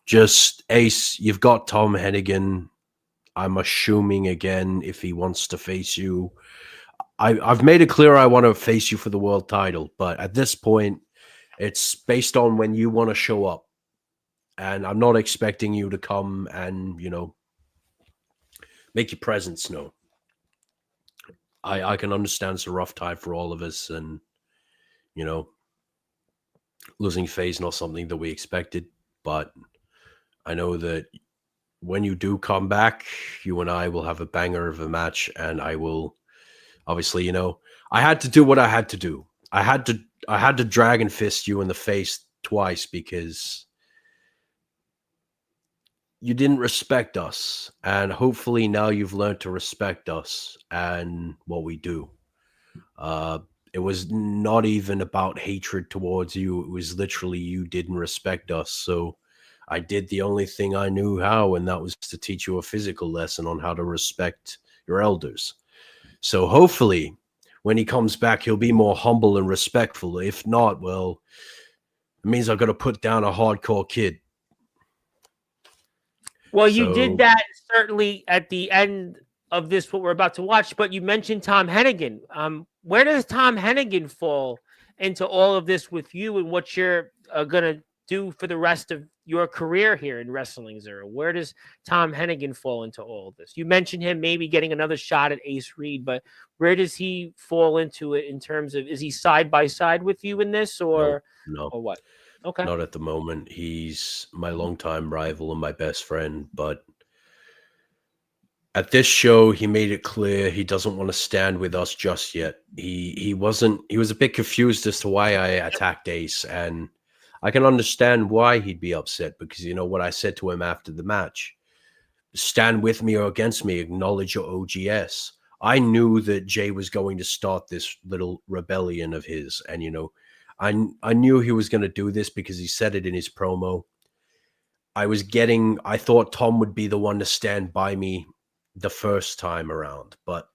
Just, Ace, you've got Tom Hennigan. I'm assuming, again, if he wants to face you. I've made it clear I want to face you for the world title, but at this point, it's based on when you want to show up. And I'm not expecting you to come and, make your presence known. I can understand it's a rough time for all of us, and, losing Faye's not something that we expected, but I know that when you do come back, you and I will have a banger of a match, and I will obviously, I had to do what I had to do. I had to dragon fist you in the face twice because you didn't respect us, and hopefully now you've learned to respect us and what we do. It was not even about hatred towards you. It was literally you didn't respect us. So I did the only thing I knew how, and that was to teach you a physical lesson on how to respect your elders. So hopefully when he comes back, he'll be more humble and respectful. If not, well, it means I've got to put down a hardcore kid. Well, you did that certainly at the end of this, what we're about to watch, but you mentioned Tom Hennigan. Where does Tom Hennigan fall into all of this with you and what you're going to do for the rest of your career here in Wrestling Zero? Where does Tom Hennigan fall into all of this? You mentioned him maybe getting another shot at Ace Reed, but where does he fall into it in terms of, is he side by side with you in this or what? Okay. Not at the moment. He's my longtime rival and my best friend, but at this show, he made it clear he doesn't want to stand with us just yet. He was a bit confused as to why I attacked Ace, and I can understand why he'd be upset because what I said to him after the match: stand with me or against me, acknowledge your OGS. I knew that Jay was going to start this little rebellion of his, and I knew he was going to do this because he said it in his promo. I thought Tom would be the one to stand by me the first time around, but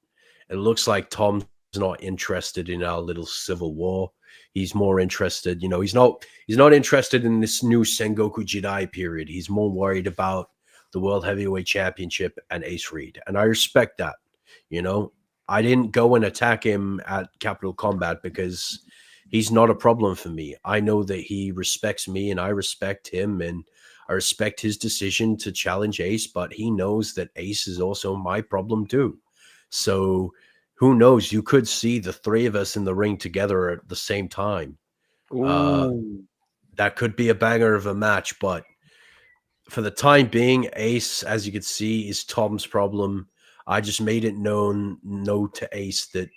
it looks like Tom's not interested in our little civil war. He's more interested, he's not interested in this new Sengoku Jidai period. He's more worried about the World Heavyweight Championship and Ace Reed, and I respect that. I didn't go and attack him at Capital Combat because he's not a problem for me. I know that he respects me and I respect him, and I respect his decision to challenge Ace, but he knows that Ace is also my problem too. So who knows? You could see the three of us in the ring together at the same time. Ooh. that could be a banger of a match, but for the time being, Ace, as you can see, is Tom's problem. I just made it known to Ace that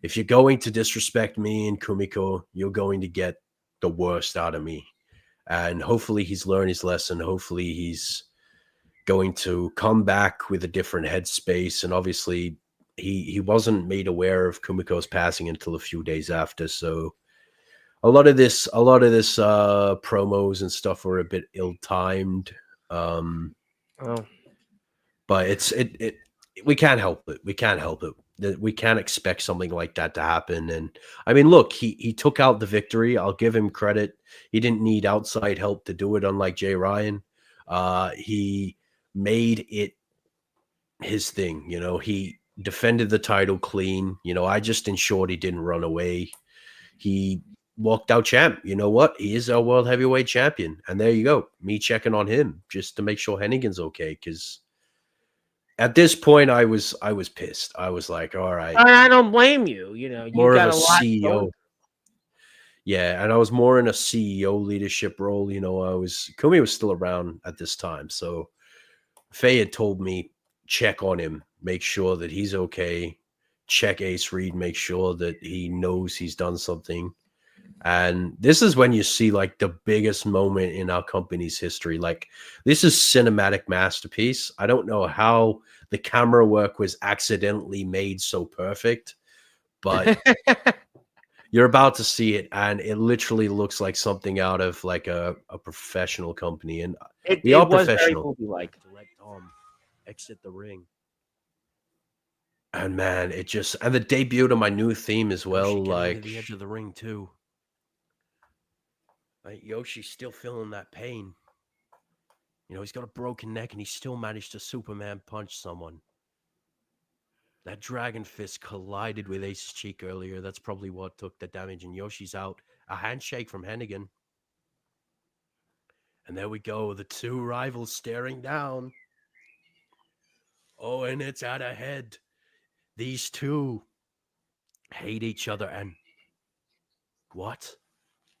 if you're going to disrespect me and Kumiko, you're going to get the worst out of me. And hopefully he's learned his lesson. Hopefully he's going to come back with a different headspace. And obviously he wasn't made aware of Kumiko's passing until a few days after. So a lot of this promos and stuff were a bit ill-timed. Oh. But it we can't help it. We can't help it. We can't expect something like that to happen. And I mean, look, he took out the victory. I'll give him credit. He didn't need outside help to do it, unlike Jay Ryan. He made it his thing. You know, he defended the title clean. You know, I just ensured he didn't run away. He walked out champ. You know what? He is our world heavyweight champion. And there you go. Me checking on him just to make sure Hennigan's okay. Because at this point, I was pissed. I was like, all right. I don't blame you. You know, you More got of a lot CEO. going. Yeah, and I was more in a CEO leadership role. You know, Kumi was still around at this time. So Faye had told me, check on him, make sure that he's okay. Check Ace Reed, make sure that he knows he's done something. And this is when you see like the biggest moment in our company's history. Like, this is cinematic masterpiece. I don't know how the camera work was accidentally made so perfect, but you're about to see it, and it literally looks like something out of like a professional company. And we are was very professional. movie-like. To let Tom exit the ring. And man, and the debut of my new theme as well, like the edge of the ring too. Like, Yoshi's still feeling that pain. You know, he's got a broken neck and he still managed to Superman punch someone. That dragon fist collided with Ace's cheek earlier. That's probably what took the damage, and Yoshi's out. A handshake from Hennigan. And there we go, the two rivals staring down. Oh, and it's out ahead. These two hate each other, and what?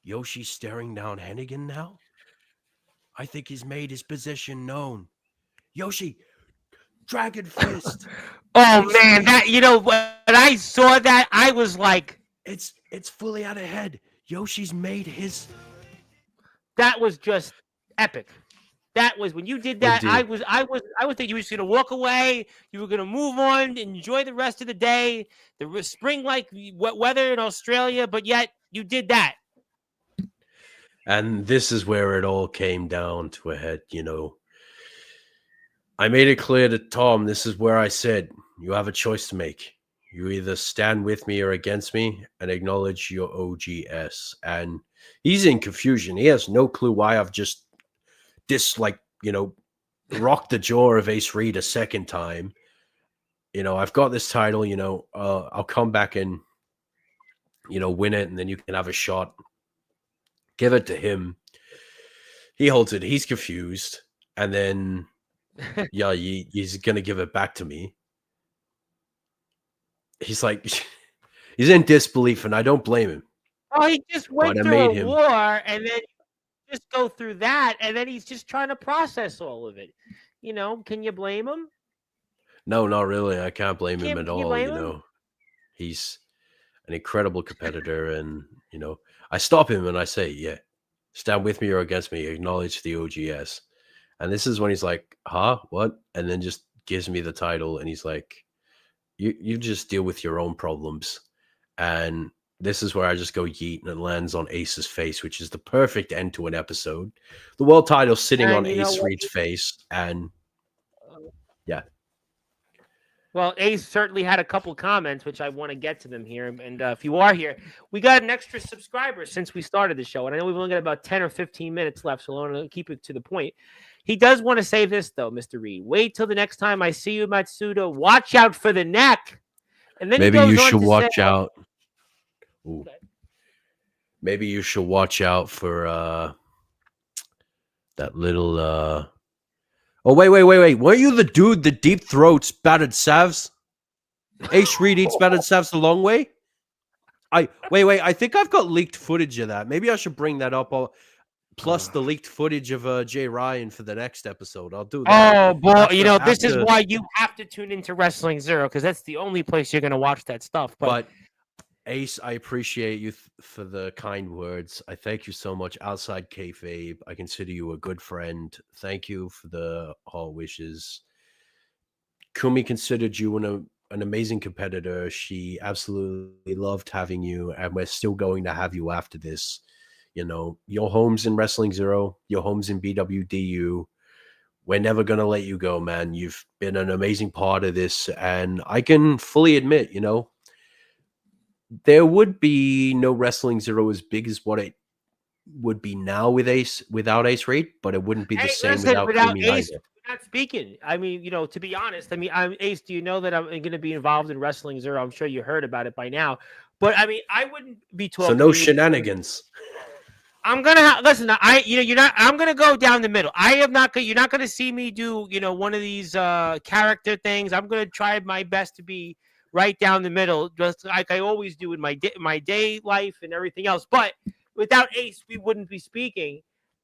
Yoshi's staring down Hennigan now? I think he's made his position known. Yoshi, Dragon Fist. Oh man, that, you know, when I saw that, I was like, it's fully out ahead. Yoshi's made his. That was just epic. That was when you did that. Indeed. I was thinking you were just gonna walk away. You were gonna move on, enjoy the rest of the day. The spring-like wet weather in Australia, but yet you did that. And this is where it all came down to a head, you know. I made it clear to Tom, this is where I said, you have a choice to make. You either stand with me or against me and acknowledge your OGS. And he's in confusion. He has no clue why I've just rocked the jaw of Ace Reed a second time. You know, I've got this title, you know, I'll come back and, you know, win it, and then you can have a shot. Give it to him. He holds it. He's confused. And then, yeah, he's going to give it back to me. He's like, he's in disbelief, and I don't blame him. Oh, he just went through a war, and then just go through that, and then he's just trying to process all of it. You know, can you blame him? No, not really. I can't blame him at all. You know, he's an incredible competitor, and, you know, I stop him and I say, yeah, stand with me or against me, acknowledge the OGS. And this is when he's like, huh, what? And then just gives me the title, and he's like, you just deal with your own problems. And this is where I just go yeet, and it lands on Ace's face, which is the perfect end to an episode. The world title sitting on Ace Reed's face, and yeah. Well, Ace certainly had a couple comments, which I want to get to them here. And if you are here, we got an extra subscriber since we started the show. And I know we've only got about 10 or 15 minutes left, so I want to keep it to the point. He does want to say this, though, Mr. Reed. Wait till the next time I see you, Matsuda. Watch out for the neck. And then maybe you should watch say, out. Ooh. Okay. Maybe you should watch out for that little... Oh, wait. Weren't you the dude that deep throats battered Savs? Ace Reed eats battered Savs the long way? Wait. I think I've got leaked footage of that. Maybe I should bring that up. plus the leaked footage of Jay Ryan for the next episode. I'll do that. Oh boy, After, this is after, why you have to tune into Wrestling Zero, because that's the only place you're gonna watch that stuff. but Ace, I appreciate you for the kind words. I thank you so much. Outside kayfabe, I consider you a good friend. Thank you for the all wishes. Kumi considered you an amazing competitor. She absolutely loved having you, and we're still going to have you after this. You know, your home's in Wrestling Zero, your home's in BWDU. We're never going to let you go, man. You've been an amazing part of this, and I can fully admit, there would be no Wrestling Zero as big as what it would be now without Ace Raid, but it wouldn't be the hey, same listen, without without Kumi Ace, either. we're not speaking. I mean, to be honest, I mean, I'm Ace. Do you know that I'm going to be involved in Wrestling Zero? I'm sure you heard about it by now. But I mean, I wouldn't be So talking no to you. shenanigans. I'm gonna listen. You're not. I'm gonna go down the middle. I am not. You're not gonna see me do, one of these character things. I'm gonna try my best to be right down the middle, just like I always do in my day life and everything else. But without Ace, we wouldn't be speaking.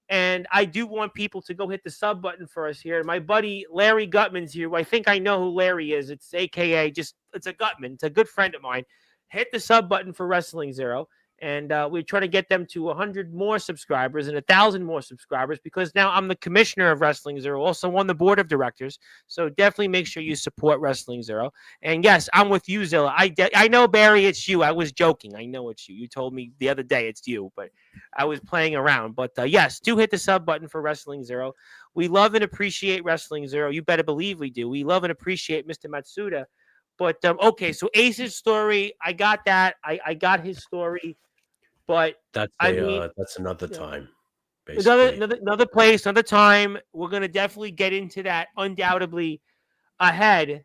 And I do want people to go hit the sub button for us here. My buddy Larry Gutman's here. I think I know who Larry is. It's AKA it's a Gutman. It's a good friend of mine. Hit the sub button for Wrestling Zero. And we're trying to get them to 100 more subscribers and 1,000 more subscribers, because now I'm the commissioner of Wrestling Zero, also on the board of directors. So definitely make sure you support Wrestling Zero. And yes, I'm with you, Zilla. I know, Barry, it's you. I was joking. I know it's you. You told me the other day it's you, but I was playing around. But yes, do hit the sub button for Wrestling Zero. We love and appreciate Wrestling Zero. You better believe we do. We love and appreciate Mr. Matsuda. But okay, so Ace's story, I got that. I got his story. But That's I mean, that's another you know, time, another, basically. another another place, another time. We're gonna definitely get into that undoubtedly ahead.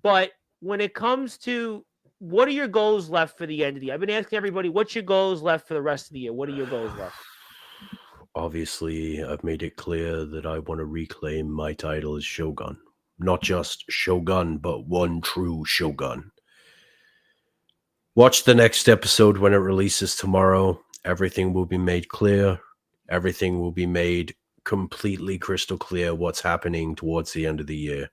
But when it comes to what are your goals left for the end of the year? I've been asking everybody, what's your goals left for the rest of the year? What are your goals left? Obviously, I've made it clear that I want to reclaim my title as Shogun. Not just Shogun, but one true Shogun. Watch the next episode when it releases tomorrow. Everything will be made clear. Everything will be made completely crystal clear what's happening towards the end of the year.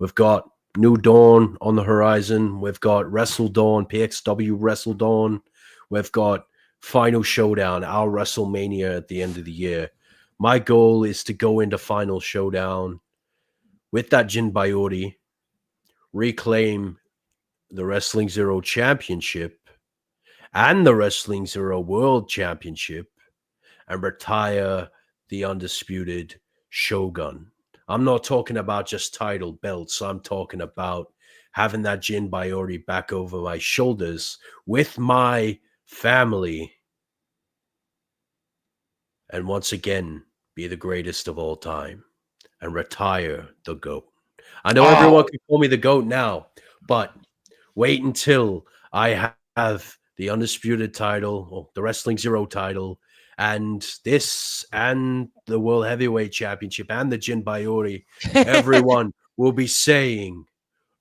We've got New Dawn on the horizon. We've got Wrestle Dawn, PXW Wrestle Dawn. We've got Final Showdown, our WrestleMania at the end of the year. My goal is to go into Final Showdown with that Jin Bayori, reclaim the Wrestling Zero Championship and the Wrestling Zero World Championship, and retire the undisputed Shogun. I'm not talking about just title belts. I'm talking about having that Jin Bayori back over my shoulders with my family, and once again be the greatest of all time and retire the GOAT. I know everyone can call me the GOAT now, but wait until I have the undisputed title, or the Wrestling Zero title, and this and the World Heavyweight Championship and the Jin Bayori. Everyone will be saying,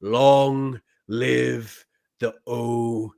"Long live the OGS."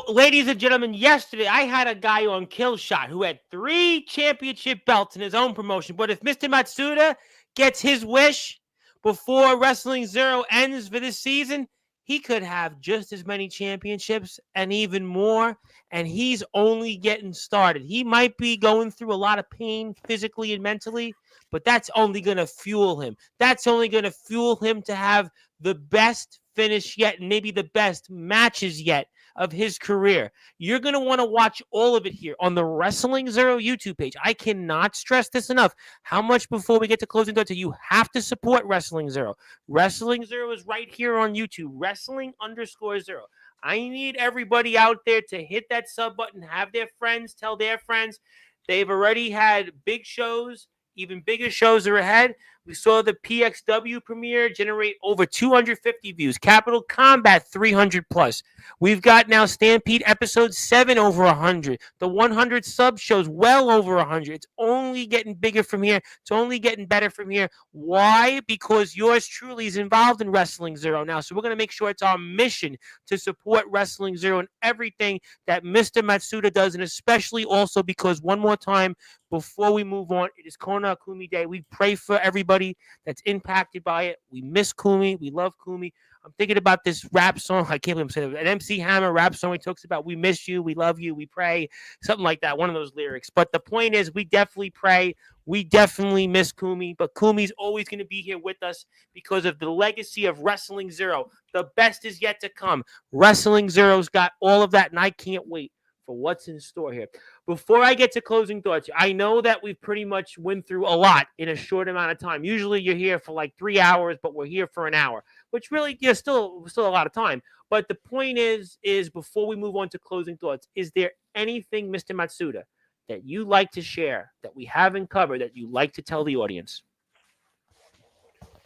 Ladies and gentlemen, yesterday I had a guy on Killshot who had 3 championship belts in his own promotion. But if Mr. Matsuda gets his wish before Wrestling Zero ends for this season, he could have just as many championships and even more. And he's only getting started. He might be going through a lot of pain physically and mentally, but that's only going to fuel him. That's only going to fuel him to have the best finish yet, and maybe the best matches yet of his career. You're going to want to watch all of it here on the Wrestling Zero YouTube page. I cannot stress this enough. How much before we get to closing thoughts, you have to support Wrestling Zero. Wrestling Zero is right here on YouTube. Wrestling_Zero. I need everybody out there to hit that sub button, have their friends, tell their friends. They've already had big shows. Even bigger shows are ahead. We saw the PXW premiere generate over 250 views. Capital Combat 300 plus. We've got now Stampede episode 7 over 100. The 100 sub shows well over 100. It's only getting bigger from here. It's only getting better from here. Why? Because yours truly is involved in Wrestling Zero now. So we're going to make sure it's our mission to support Wrestling Zero and everything that Mr. Matsuda does, and especially also because one more time before we move on, it is Kona Kumi Day. We pray for everybody that's impacted by it. We miss Kumi. We love Kumi. I'm thinking about this rap song. I can't believe I'm saying it. An MC Hammer rap song. He talks about we miss you, we love you, we pray, something like that. One of those lyrics. But the point is, we definitely pray. We definitely miss Kumi, but Kumi's always going to be here with us because of the legacy of Wrestling Zero. The best is yet to come. Wrestling Zero's got all of that, and I can't wait for what's in store here. Before I get to closing thoughts, I know that we've pretty much went through a lot in a short amount of time. Usually you're here for like 3 hours, but we're here for an hour, which really, still a lot of time. But the point is before we move on to closing thoughts, is there anything, Mr. Matsuda, that you like to share that we haven't covered that you like to tell the audience?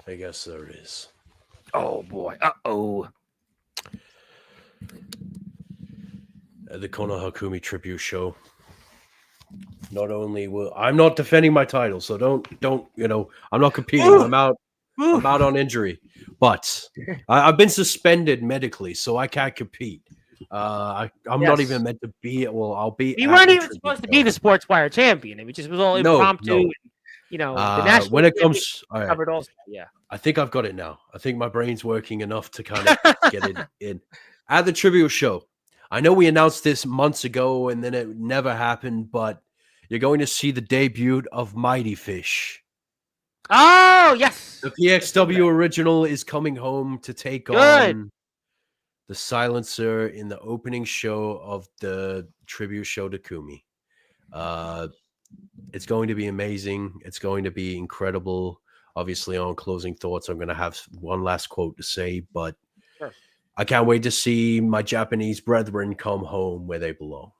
I guess there is. Oh, boy. Uh-oh. At the Konohakumi tribute show, not only will I'm not defending my title, so don't I'm not competing. I'm out on injury, but I've been suspended medically, so I can't compete. I'm not even meant to be. Well, I'll be. You weren't even supposed to be the Sportswire champion. It just was all impromptu. No. And, the national when it comes, all right, covered also. Yeah, I think I've got it now. I think my brain's working enough to kind of get it in. At the tribute show, I know we announced this months ago and then it never happened, but you're going to see the debut of Mighty Fish. Oh, yes. The PXW original is coming home to take on the Silencer in the opening show of the tribute show to Kumi. It's going to be amazing. It's going to be incredible. Obviously, on closing thoughts, I'm going to have one last quote to say, but sure. I can't wait to see my Japanese brethren come home where they belong.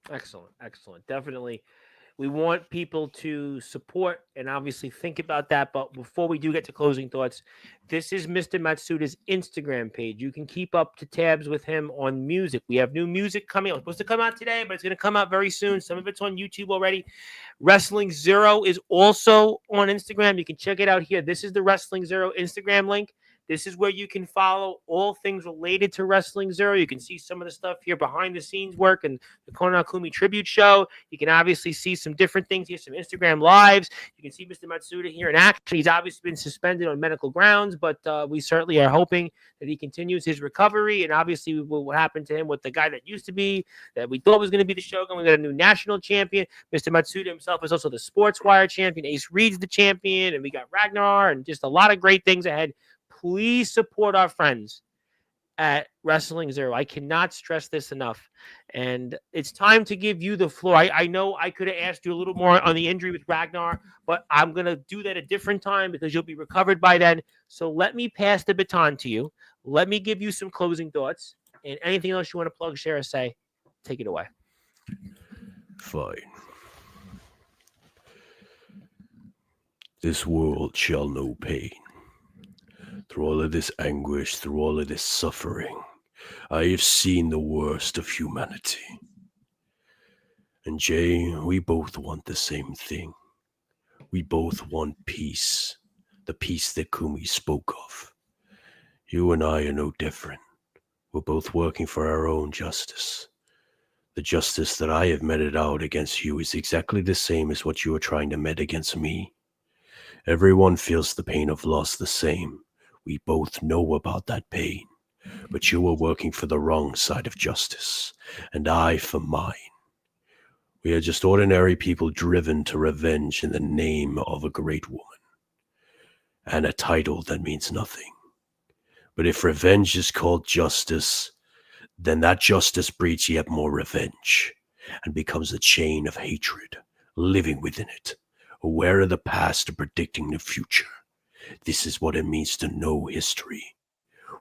Excellent. Definitely. We want people to support and obviously think about that. But before we do get to closing thoughts, this is Mr. Matsuda's Instagram page. You can keep up to tabs with him on music. We have new music coming. It was supposed to come out today, but it's going to come out very soon. Some of it's on YouTube already. Wrestling Zero is also on Instagram. You can check it out here. This is the Wrestling Zero Instagram link. This is where you can follow all things related to Wrestling Zero. You can see some of the stuff here behind the scenes work and the Konakumi tribute show. You can obviously see some different things here, some Instagram lives. You can see Mr. Matsuda here in action. He's obviously been suspended on medical grounds, but we certainly are hoping that he continues his recovery. And obviously what happened to him with the guy that used to be, that we thought was going to be the Shogun. We got a new national champion. Mr. Matsuda himself is also the Sportswire champion. Ace Reed's the champion. And we got Ragnar and just a lot of great things ahead. Please support our friends at Wrestling Zero. I cannot stress this enough. And it's time to give you the floor. I know I could have asked you a little more on the injury with Ragnar, but I'm going to do that a different time because you'll be recovered by then. So let me pass the baton to you. Let me give you some closing thoughts. And anything else you want to plug, share, or say, take it away. Fine. This world shall know pain. Through all of this anguish, through all of this suffering, I have seen the worst of humanity. And Jay, we both want the same thing. We both want peace, the peace that Kumi spoke of. You and I are no different. We're both working for our own justice. The justice that I have meted out against you is exactly the same as what you are trying to met against me. Everyone feels the pain of loss the same. We both know about that pain, but you are working for the wrong side of justice, and I for mine. We are just ordinary people driven to revenge in the name of a great woman, and a title that means nothing. But if revenge is called justice, then that justice breeds yet more revenge, and becomes a chain of hatred, living within it, aware of the past and predicting the future. This is what it means to know history.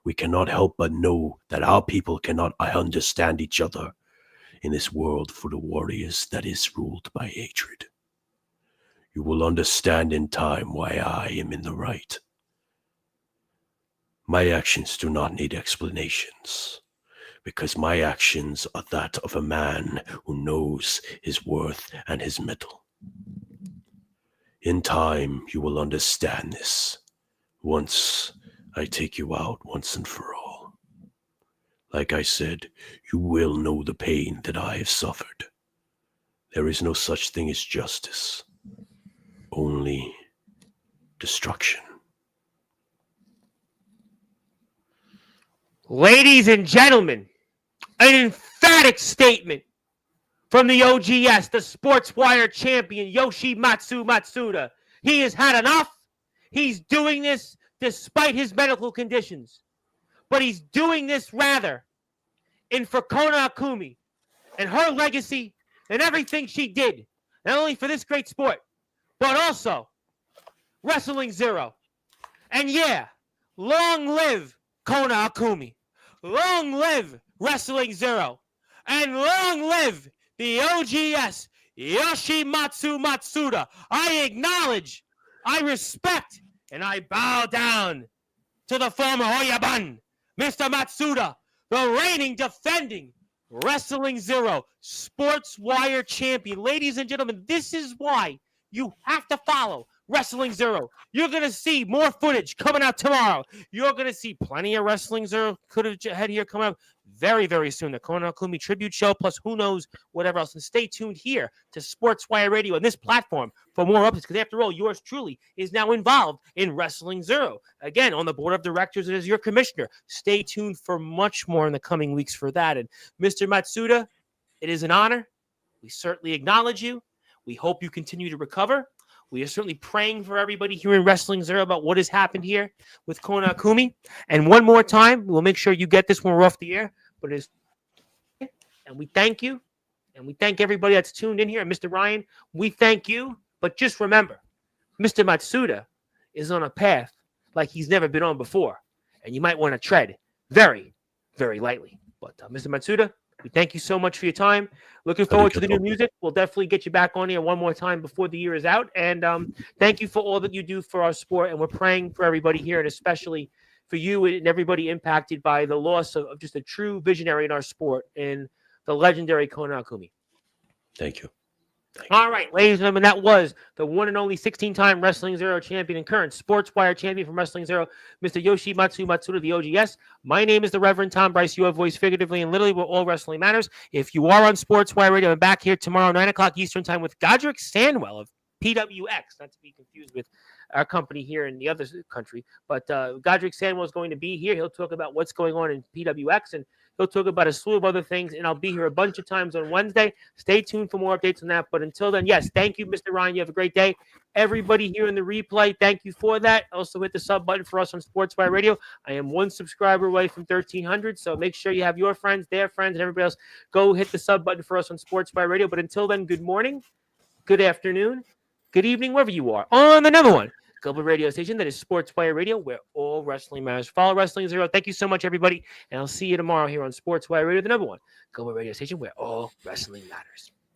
We cannot help but know that our people cannot understand each other in this world full of warriors that is ruled by hatred. You will understand in time why I am in the right. My actions do not need explanations, because my actions are that of a man who knows his worth and his mettle. In time, you will understand this, once I take you out once and for all. Like I said, you will know the pain that I have suffered. There is no such thing as justice, only destruction. Ladies and gentlemen, an emphatic statement from the OGS, the Sportswire champion, Yoshimatsu Matsuda. He has had enough. He's doing this despite his medical conditions. But he's doing this rather for Kona Akumi and her legacy and everything she did, not only for this great sport, but also Wrestling Zero. And yeah, long live Kona Akumi. Long live Wrestling Zero. And long live the OGS, Yoshimatsu Matsuda. I acknowledge, I respect, and I bow down to the former Oyaban, Mr. Matsuda, the reigning, defending Wrestling Zero Sportswire champion. Ladies and gentlemen, this is why you have to follow Wrestling Zero. You're going to see more footage coming out tomorrow. You're going to see plenty of Wrestling Zero footage ahead here coming out very, very soon. The Kona Akumi tribute show, plus who knows whatever else. And stay tuned here to Sportswire Radio and this platform for more updates, because after all, yours truly is now involved in Wrestling Zero. Again, on the board of directors as your commissioner. Stay tuned for much more in the coming weeks for that. And Mr. Matsuda, it is an honor. We certainly acknowledge you. We hope you continue to recover. We are certainly praying for everybody here in Wrestling Zero about what has happened here with Kona Akumi. And one more time, we'll make sure you get this when we're off the air. But it's, and we thank you. And we thank everybody that's tuned in here. And Mr. Ryan, we thank you. But just remember, Mr. Matsuda is on a path like he's never been on before. And you might want to tread very, very lightly. But Mr. Matsuda, we thank you so much for your time. Looking forward to the new music. We'll definitely get you back on here one more time before the year is out. And thank you for all that you do for our sport. And we're praying for everybody here, and especially for you and everybody impacted by the loss of just a true visionary in our sport, and the legendary Kona Akumi. Thank you. All right, ladies and gentlemen, that was the one and only 16-time Wrestling Zero champion and current Sportswire champion from Wrestling Zero, Mr. Yoshimatsu Matsuda, the OGS. My name is the Reverend Tom Bryce, your voice figuratively and literally where all wrestling matters. If you are on Sportswire Radio, I'm back here tomorrow, 9 o'clock Eastern Time with Godric Sandwell of PWX, not to be confused with our company here in the other country. But Godric Sandwell is going to be here. He'll talk about what's going on in PWX, and he'll talk about a slew of other things, and I'll be here a bunch of times on Wednesday. Stay tuned for more updates on that. But until then, yes, thank you, Mr. Ryan. You have a great day. Everybody here in the replay, thank you for that. Also hit the sub button for us on Sportswire Radio. I am one subscriber away from 1,300, so make sure you have your friends, their friends, and everybody else. Go hit the sub button for us on Sportswire Radio. But until then, good morning, good afternoon, good evening, wherever you are, on the number one global radio station that is Sportswire Radio, where all wrestling matters. Follow Wrestling Zero. Thank you so much, everybody, and I'll see you tomorrow here on Sportswire Radio, the number one global radio station where all wrestling matters.